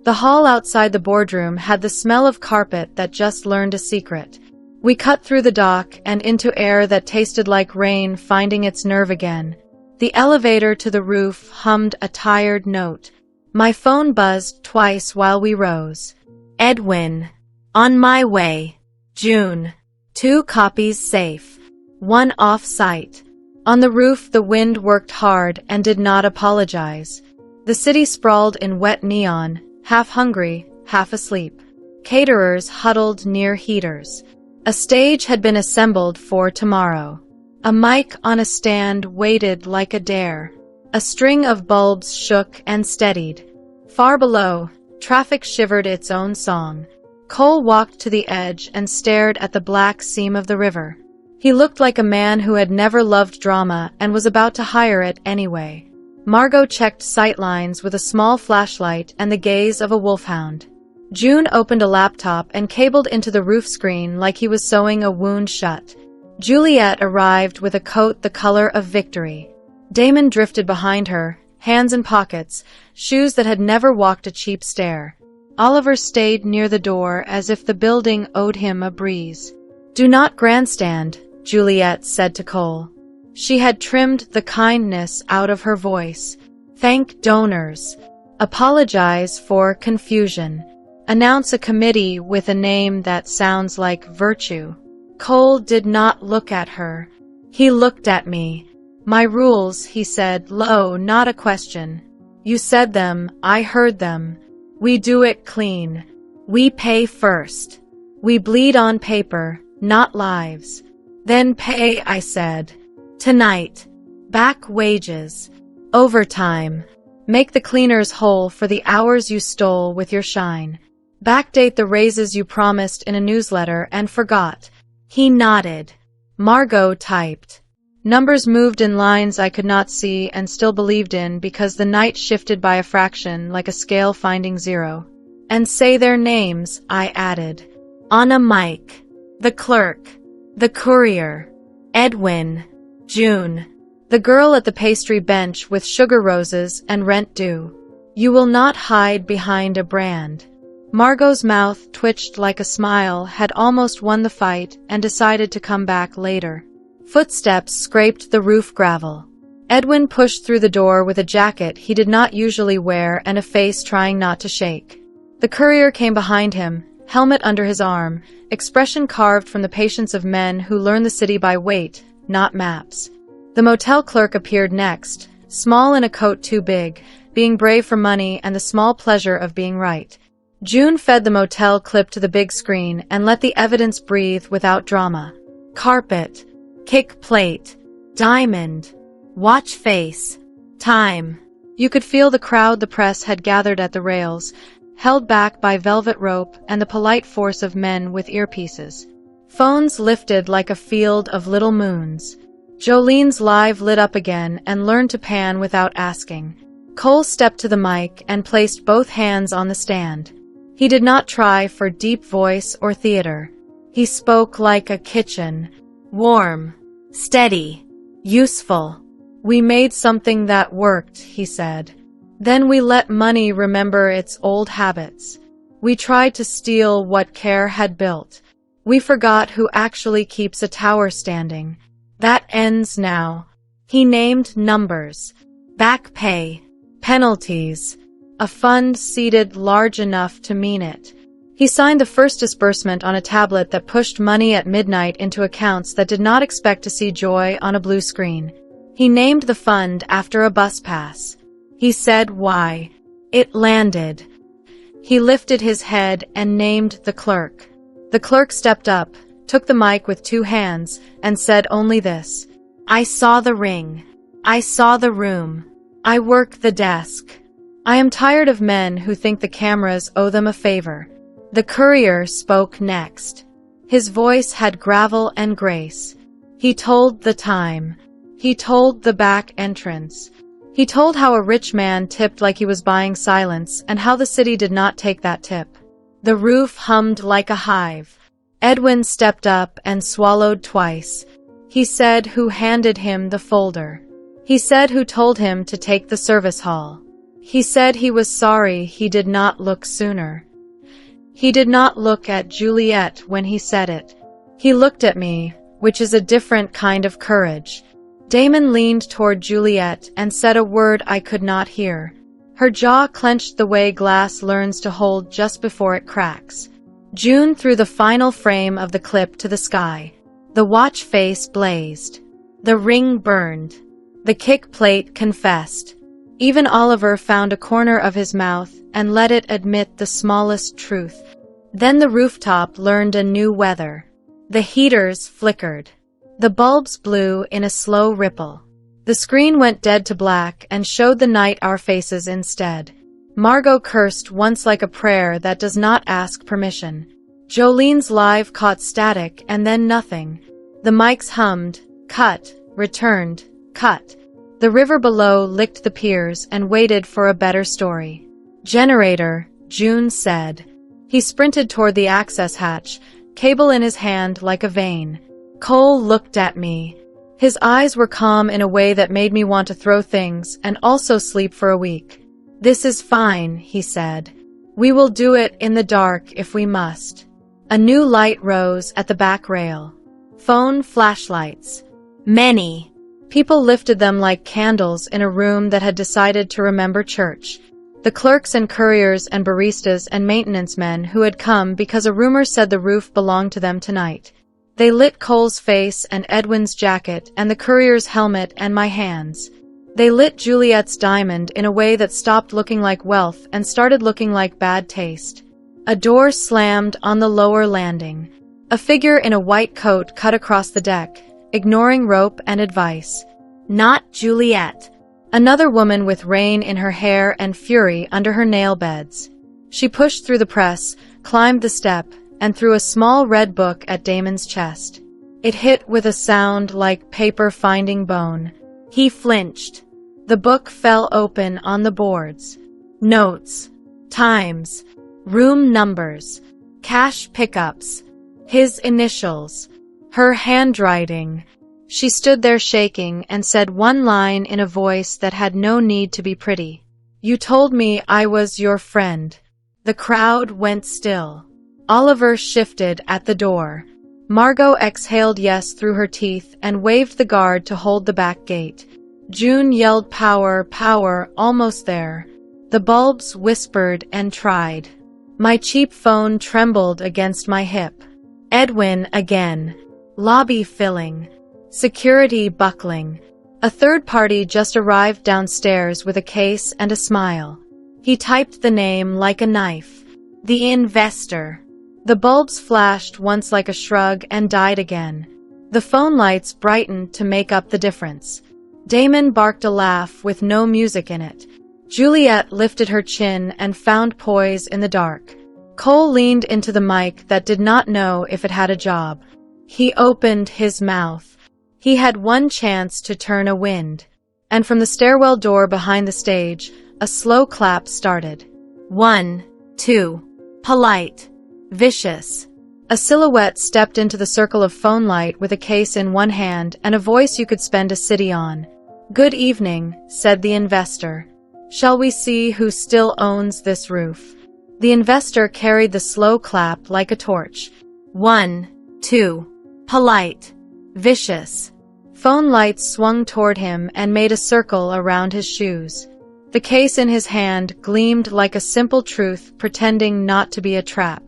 The hall outside the boardroom had the smell of carpet that just learned a secret. We cut through the dock and into air that tasted like rain finding its nerve again. The elevator to the roof hummed a tired note. My phone buzzed twice while we rose. "Edwin. On my way. June. 2 copies safe. 1 off-site." On the roof, the wind worked hard and did not apologize. The city sprawled in wet neon, half hungry, half asleep. Caterers huddled near heaters. A stage had been assembled for tomorrow. A mic on a stand waited like a dare. A string of bulbs shook and steadied. Far below, traffic shivered its own song. Cole walked to the edge and stared at the black seam of the river. He looked like a man who had never loved drama and was about to hire it anyway. Margot checked sightlines with a small flashlight and the gaze of a wolfhound. June opened a laptop and cabled into the roof screen like he was sewing a wound shut. Juliet arrived with a coat the color of victory. Damon drifted behind her, hands in pockets, shoes that had never walked a cheap stair. Oliver stayed near the door as if the building owed him a breeze. "Do not grandstand," Juliet said to Cole. She had trimmed the kindness out of her voice. "Thank donors. Apologize for confusion. Announce a committee with a name that sounds like virtue." Cole did not look at her. He looked at me. "My rules," he said low, not a question. "You said them, I heard them. We do it clean. We pay first. We bleed on paper, not lives. Then pay," I said. "Tonight. Back wages. Overtime. Make the cleaners whole for the hours you stole with your shine. Backdate the raises you promised in a newsletter and forgot." He nodded. Margot typed. Numbers moved in lines I could not see and still believed in because the night shifted by a fraction like a scale finding zero. "And say their names," I added. On a mic. The clerk. The courier. Edwin. June. The girl at the pastry bench with sugar roses and rent due. "You will not hide behind a brand." Margot's mouth twitched like a smile had almost won the fight and decided to come back later. Footsteps scraped the roof gravel. Edwin pushed through the door with a jacket he did not usually wear and a face trying not to shake. The courier came behind him, helmet under his arm, expression carved from the patience of men who learn the city by weight, not maps. The motel clerk appeared next, small in a coat too big, being brave for money and the small pleasure of being right. June fed the motel clip to the big screen and let the evidence breathe without drama. Carpet. Kick plate. Diamond. Watch face. Time. You could feel the crowd the press had gathered at the rails, held back by velvet rope and the polite force of men with earpieces. Phones lifted like a field of little moons. Jolene's live lit up again and learned to pan without asking. Cole stepped to the mic and placed both hands on the stand. He did not try for deep voice or theater. He spoke like a kitchen. Warm. Steady. Useful. "We made something that worked," he said. "Then we let money remember its old habits. We tried to steal what care had built. We forgot who actually keeps a tower standing. That ends now." He named numbers. Back pay. Penalties. A fund seated large enough to mean it. He signed the first disbursement on a tablet that pushed money at midnight into accounts that did not expect to see joy on a blue screen. He named the fund after a bus pass. He said why. It landed. He lifted his head and named the clerk. The clerk stepped up, took the mic with two hands, and said only this. "I saw the ring. I saw the room. I work the desk. I am tired of men who think the cameras owe them a favor." The courier spoke next. His voice had gravel and grace. He told the time. He told the back entrance. He told how a rich man tipped like he was buying silence and how the city did not take that tip. The roof hummed like a hive. Edwin stepped up and swallowed twice. He said who handed him the folder. He said who told him to take the service hall. He said he was sorry he did not look sooner. He did not look at Juliet when he said it. He looked at me, which is a different kind of courage. Damon leaned toward Juliet and said a word I could not hear. Her jaw clenched the way glass learns to hold just before it cracks. June threw the final frame of the clip to the sky. The watch face blazed. The ring burned. The kick plate confessed. Even Oliver found a corner of his mouth and let it admit the smallest truth. Then the rooftop learned a new weather. The heaters flickered. The bulbs blew in a slow ripple. The screen went dead to black and showed the night our faces instead. Margot cursed once like a prayer that does not ask permission. Jolene's live caught static and then nothing. The mics hummed, cut, returned, cut. The river below licked the piers and waited for a better story. Generator, June said. He sprinted toward the access hatch, cable in his hand like a vein. Cole looked at me. His eyes were calm in a way that made me want to throw things and also sleep for a week. This is fine, he said. We will do it in the dark if we must. A new light rose at the back rail. Phone flashlights. Many. People lifted them like candles in a room that had decided to remember church. The clerks and couriers and baristas and maintenance men who had come because a rumor said the roof belonged to them tonight. They lit Cole's face and Edwin's jacket and the courier's helmet and my hands. They lit Juliet's diamond in a way that stopped looking like wealth and started looking like bad taste. A door slammed on the lower landing. A figure in a white coat cut across the deck, ignoring rope and advice. Not Juliet. Another woman with rain in her hair and fury under her nail beds. She pushed through the press, climbed the step, and threw a small red book at Damon's chest. It hit with a sound like paper finding bone. He flinched. The book fell open on the boards. Notes. Times. Room numbers. Cash pickups. His initials. Her handwriting. She stood there shaking and said one line in a voice that had no need to be pretty. You told me I was your friend. The crowd went still. Oliver shifted at the door. Margot exhaled yes through her teeth and waved the guard to hold the back gate. June yelled power, power, almost there. The bulbs whispered and tried. My cheap phone trembled against my hip. Edwin again. Lobby filling. Security buckling. A third party just arrived downstairs with a case and a smile. He typed the name like a knife. The investor. The bulbs flashed once like a shrug and died again. The phone lights brightened to make up the difference. Damon barked a laugh with no music in it. Juliet lifted her chin and found poise in the dark. Cole leaned into the mic that did not know if it had a job. He opened his mouth. He had one chance to turn a wind. And from the stairwell door behind the stage, a slow clap started. 1, 2. Polite. Vicious. A silhouette stepped into the circle of phone light with a case in one hand and a voice you could spend a city on. Good evening, said the investor. Shall we see who still owns this roof? The investor carried the slow clap like a torch. 1, 2. Polite. Vicious. Phone lights swung toward him and made a circle around his shoes. The case in his hand gleamed like a simple truth pretending not to be a trap.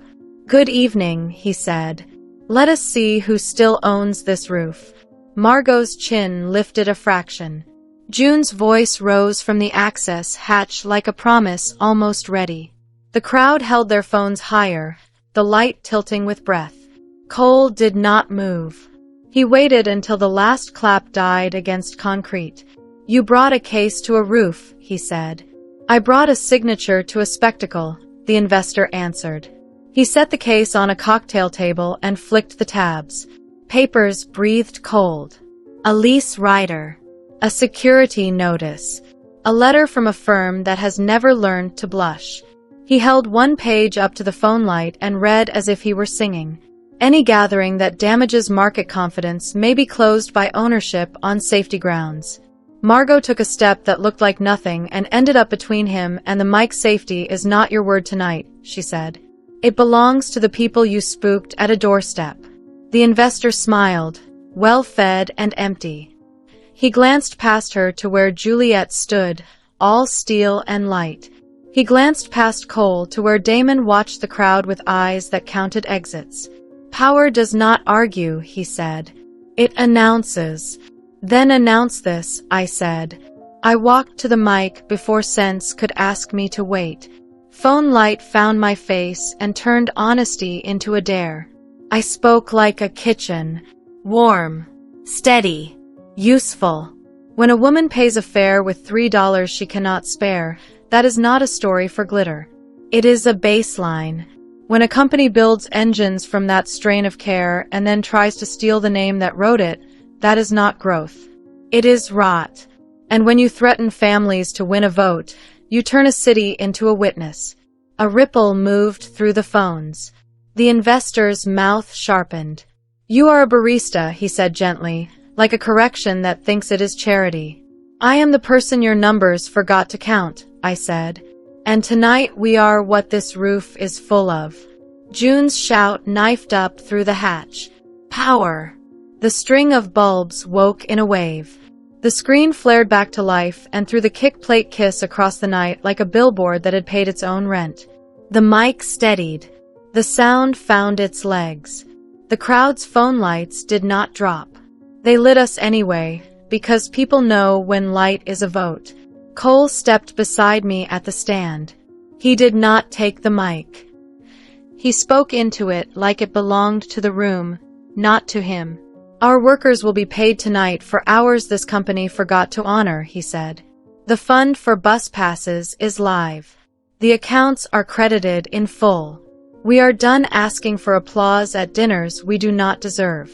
Good evening, he said. Let us see who still owns this roof. Margot's chin lifted a fraction. June's voice rose from the access hatch like a promise almost ready. The crowd held their phones higher, the light tilting with breath. Cole did not move. He waited until the last clap died against concrete. You brought a case to a roof, he said. I brought a signature to a spectacle, the investor answered. He set the case on a cocktail table and flicked the tabs. Papers breathed cold. A lease rider. A security notice. A letter from a firm that has never learned to blush. He held one page up to the phone light and read as if he were singing. Any gathering that damages market confidence may be closed by ownership on safety grounds. Margot took a step that looked like nothing and ended up between him and the mic. Safety is not your word tonight, she said. It belongs to the people you spooked at a doorstep. The investor smiled, well-fed and empty. He glanced past her to where Juliet stood, all steel and light. He glanced past Cole to where Damon watched the crowd with eyes that counted exits. Power does not argue, he said. It announces. Then announce this, I said. I walked to the mic before sense could ask me to wait. Phone light found my face and turned honesty into a dare. I spoke like a kitchen. Warm. Steady. Useful. When a woman pays a fare with $3 she cannot spare, that is not a story for glitter. It is a baseline. When a company builds engines from that strain of care and then tries to steal the name that wrote it, that is not growth. It is rot. And when you threaten families to win a vote, you turn a city into a witness. A ripple moved through the phones. The investor's mouth sharpened. "You are a barista," he said gently, like a correction that thinks it is charity. "I am the person your numbers forgot to count," I said. "And tonight we are what this roof is full of." June's shout knifed up through the hatch. "Power!" The string of bulbs woke in a wave. The screen flared back to life and threw the kick-plate kiss across the night like a billboard that had paid its own rent. The mic steadied. The sound found its legs. The crowd's phone lights did not drop. They lit us anyway, because people know when light is a vote. Cole stepped beside me at the stand. He did not take the mic. He spoke into it like it belonged to the room, not to him. "Our workers will be paid tonight for hours this company forgot to honor," he said. "The fund for bus passes is live. The accounts are credited in full. We are done asking for applause at dinners we do not deserve.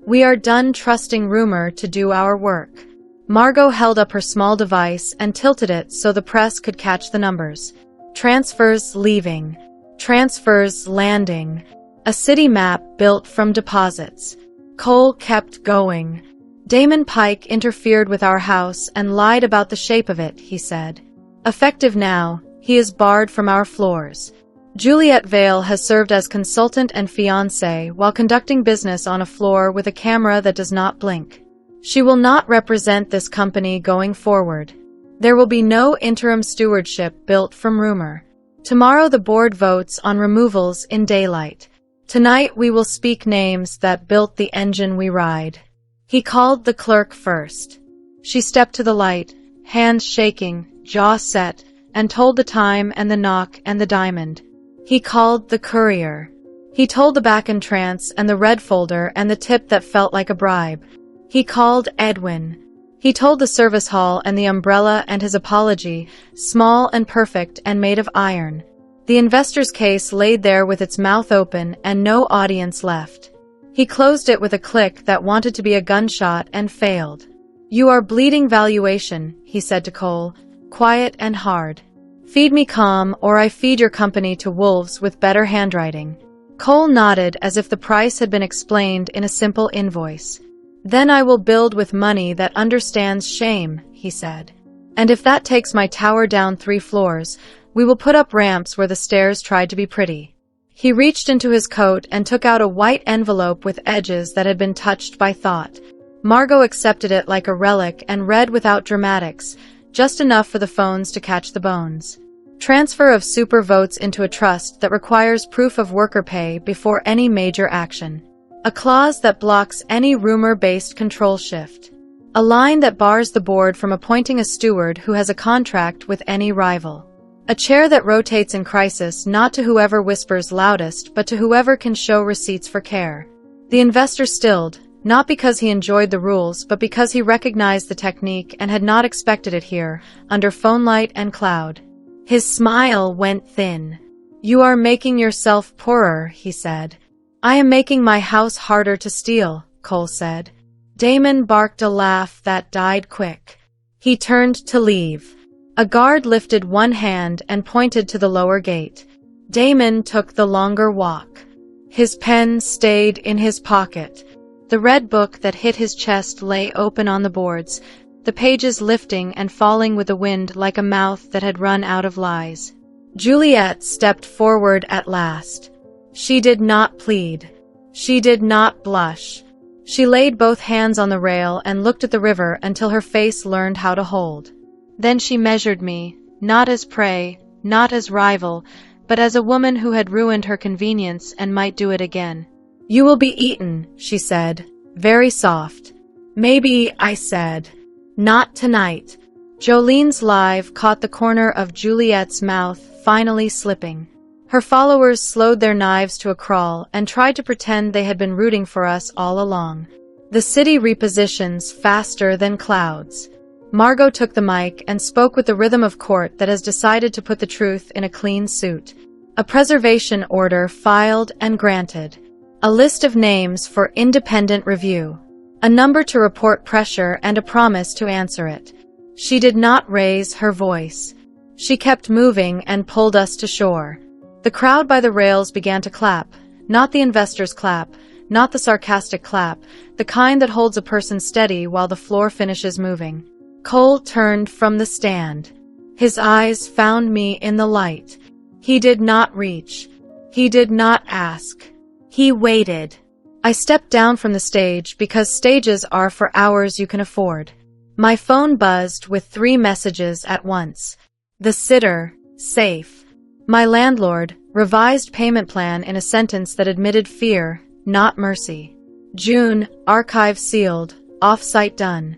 We are done trusting rumor to do our work." Margot held up her small device and tilted it so the press could catch the numbers. Transfers leaving. Transfers landing. A city map built from deposits. Cole kept going. "Damon Pike interfered with our house and lied about the shape of it," he said. "Effective now, he is barred from our floors. Juliet Vale has served as consultant and fiancé while conducting business on a floor with a camera that does not blink. She will not represent this company going forward. There will be no interim stewardship built from rumor. Tomorrow the board votes on removals in daylight. Tonight we will speak names that built the engine we ride." He called the clerk first. She stepped to the light, hands shaking, jaw set, and told the time and the knock and the diamond. He called the courier. He told the back entrance and the red folder and the tip that felt like a bribe. He called Edwin. He told the service hall and the umbrella and his apology, small and perfect and made of iron. The investor's case laid there with its mouth open and no audience left. He closed it with a click that wanted to be a gunshot and failed. "You are bleeding valuation," he said to Cole, quiet and hard. "Feed me calm, or I feed your company to wolves with better handwriting." Cole nodded as if the price had been explained in a simple invoice. "Then I will build with money that understands shame," he said. "And if that takes my tower down 3 floors, we will put up ramps where the stairs tried to be pretty." He reached into his coat and took out a white envelope with edges that had been touched by thought. Margot accepted it like a relic and read without dramatics, just enough for the phones to catch the bones. "Transfer of super votes into a trust that requires proof of worker pay before any major action. A clause that blocks any rumor-based control shift. A line that bars the board from appointing a steward who has a contract with any rival. A chair that rotates in crisis not to whoever whispers loudest but to whoever can show receipts for care." The investor stilled, not because he enjoyed the rules but because he recognized the technique and had not expected it here, under phone light and cloud. His smile went thin. "You are making yourself poorer," he said. "I am making my house harder to steal," Cole said. Damon barked a laugh that died quick. He turned to leave. A guard lifted one hand and pointed to the lower gate. Damon took the longer walk. His pen stayed in his pocket. The red book that hit his chest lay open on the boards, the pages lifting and falling with the wind like a mouth that had run out of lies. Juliet stepped forward at last. She did not plead. She did not blush. She laid both hands on the rail and looked at the river until her face learned how to hold. Then she measured me, not as prey, not as rival, but as a woman who had ruined her convenience and might do it again. "You will be eaten," she said, very soft. "Maybe," I said. "Not tonight." Jolene's live caught the corner of Juliet's mouth, finally slipping. Her followers slowed their knives to a crawl and tried to pretend they had been rooting for us all along. The city repositions faster than clouds. Margot took the mic and spoke with the rhythm of court that has decided to put the truth in a clean suit. A preservation order filed and granted. A list of names for independent review. A number to report pressure and a promise to answer it. She did not raise her voice. She kept moving and pulled us to shore. The crowd by the rails began to clap. Not the investor's clap, not the sarcastic clap, the kind that holds a person steady while the floor finishes moving. Cole turned from the stand. His eyes found me in the light. He did not reach. He did not ask. He waited. I stepped down from the stage because stages are for hours you can afford. My phone buzzed with 3 messages at once. The sitter, safe. My landlord, revised payment plan in a sentence that admitted fear, not mercy. June, archive sealed, off-site done.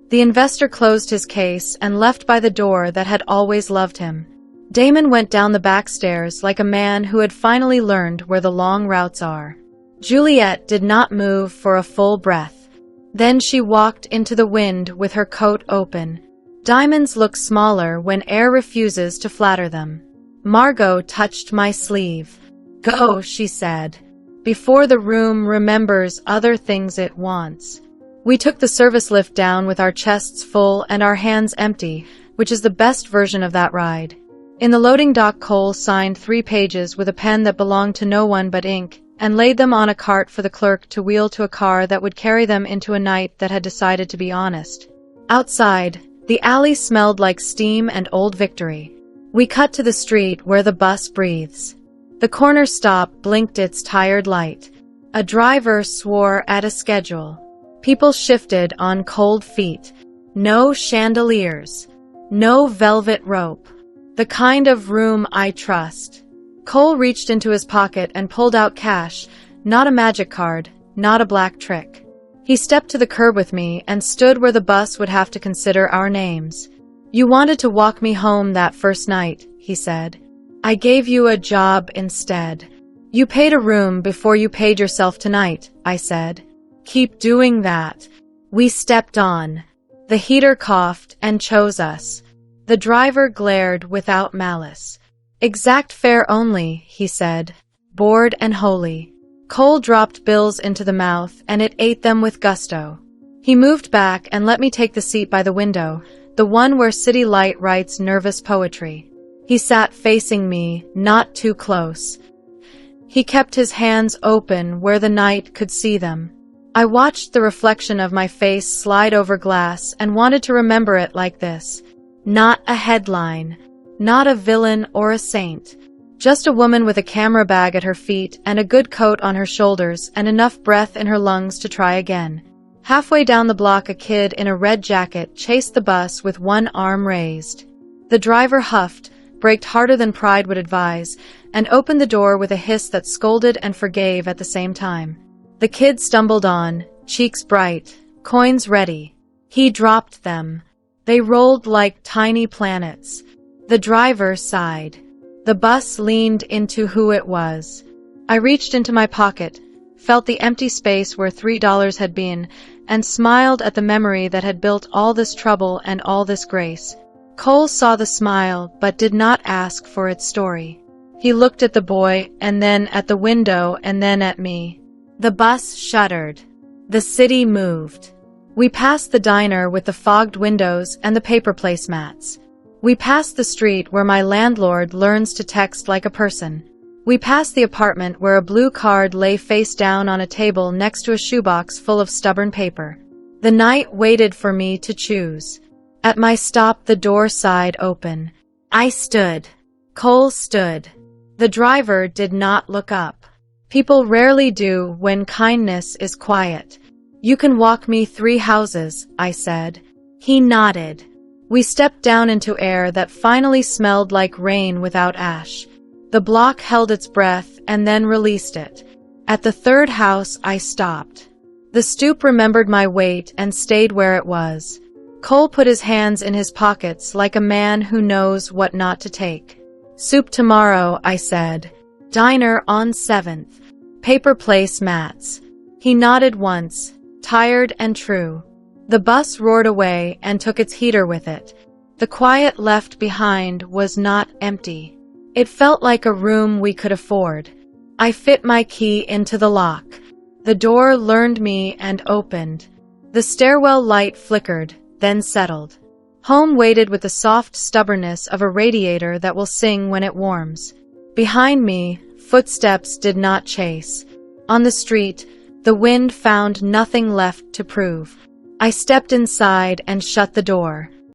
The investor closed his case and left by the door that had always loved him. Damon went down the back stairs like a man who had finally learned where the long routes are. Juliet did not move for a full breath. Then she walked into the wind with her coat open. Diamonds look smaller when air refuses to flatter them. Margot touched my sleeve. "Go," she said, before the room remembers other things it wants. We took the service lift down with our chests full and our hands empty, which is the best version of that ride. In the loading dock, Cole signed 3 pages with a pen that belonged to no one but ink, and laid them on a cart for the clerk to wheel to a car that would carry them into a night that had decided to be honest. Outside, the alley smelled like steam and Old Victory. We cut to the street where the bus breathes. The corner stop blinked its tired light. A driver swore at a schedule. People shifted on cold feet. No chandeliers. No velvet rope. The kind of room I trust. Cole reached into his pocket and pulled out cash, not a magic card, not a black trick. He stepped to the curb with me and stood where the bus would have to consider our names. "You wanted to walk me home that first night," he said. "I gave you a job instead. You paid a room before you paid yourself tonight," I said. "Keep doing that." We stepped on. The heater coughed and chose us. The driver glared without malice. "Exact fare only," he said, bored and holy. Cole dropped bills into the mouth, and it ate them with gusto. He moved back and let me take the seat by the window, the one where city light writes nervous poetry. He sat facing me, not too close. He kept his hands open where the night could see them. I watched the reflection of my face slide over glass and wanted to remember it like this. Not a headline. Not a villain or a saint. Just a woman with a camera bag at her feet and a good coat on her shoulders and enough breath in her lungs to try again. Halfway down the block, a kid in a red jacket chased the bus with one arm raised. The driver huffed, braked harder than pride would advise, and opened the door with a hiss that scolded and forgave at the same time. The kid stumbled on, cheeks bright, coins ready. He dropped them. They rolled like tiny planets. The driver sighed. The bus leaned into who it was. I reached into my pocket, felt the empty space where $3 had been, and smiled at the memory that had built all this trouble and all this grace. Cole saw the smile, but did not ask for its story. He looked at the boy, and then at the window, and then at me. The bus shuddered. The city moved. We passed the diner with the fogged windows and the paper placemats. We passed the street where my landlord learns to text like a person. We passed the apartment where a blue card lay face down on a table next to a shoebox full of stubborn paper. The night waited for me to choose. At my stop, the door sighed open. I stood. Cole stood. The driver did not look up. People rarely do when kindness is quiet. "You can walk me 3 houses," I said. He nodded. We stepped down into air that finally smelled like rain without ash. The block held its breath and then released it. At the 3rd house, I stopped. The stoop remembered my weight and stayed where it was. Cole put his hands in his pockets like a man who knows what not to take. "Soup tomorrow," I said. "Diner on 7th. Paper place mats." He nodded once, tired and true. The bus roared away and took its heater with it. The quiet left behind was not empty. It felt like a room we could afford. I fit my key into the lock. The door lured me and opened. The stairwell light flickered, then settled. Home waited with the soft stubbornness of a radiator that will sing when it warms. Behind me, footsteps did not chase. On the street, the wind found nothing left to prove. I stepped inside and shut the door.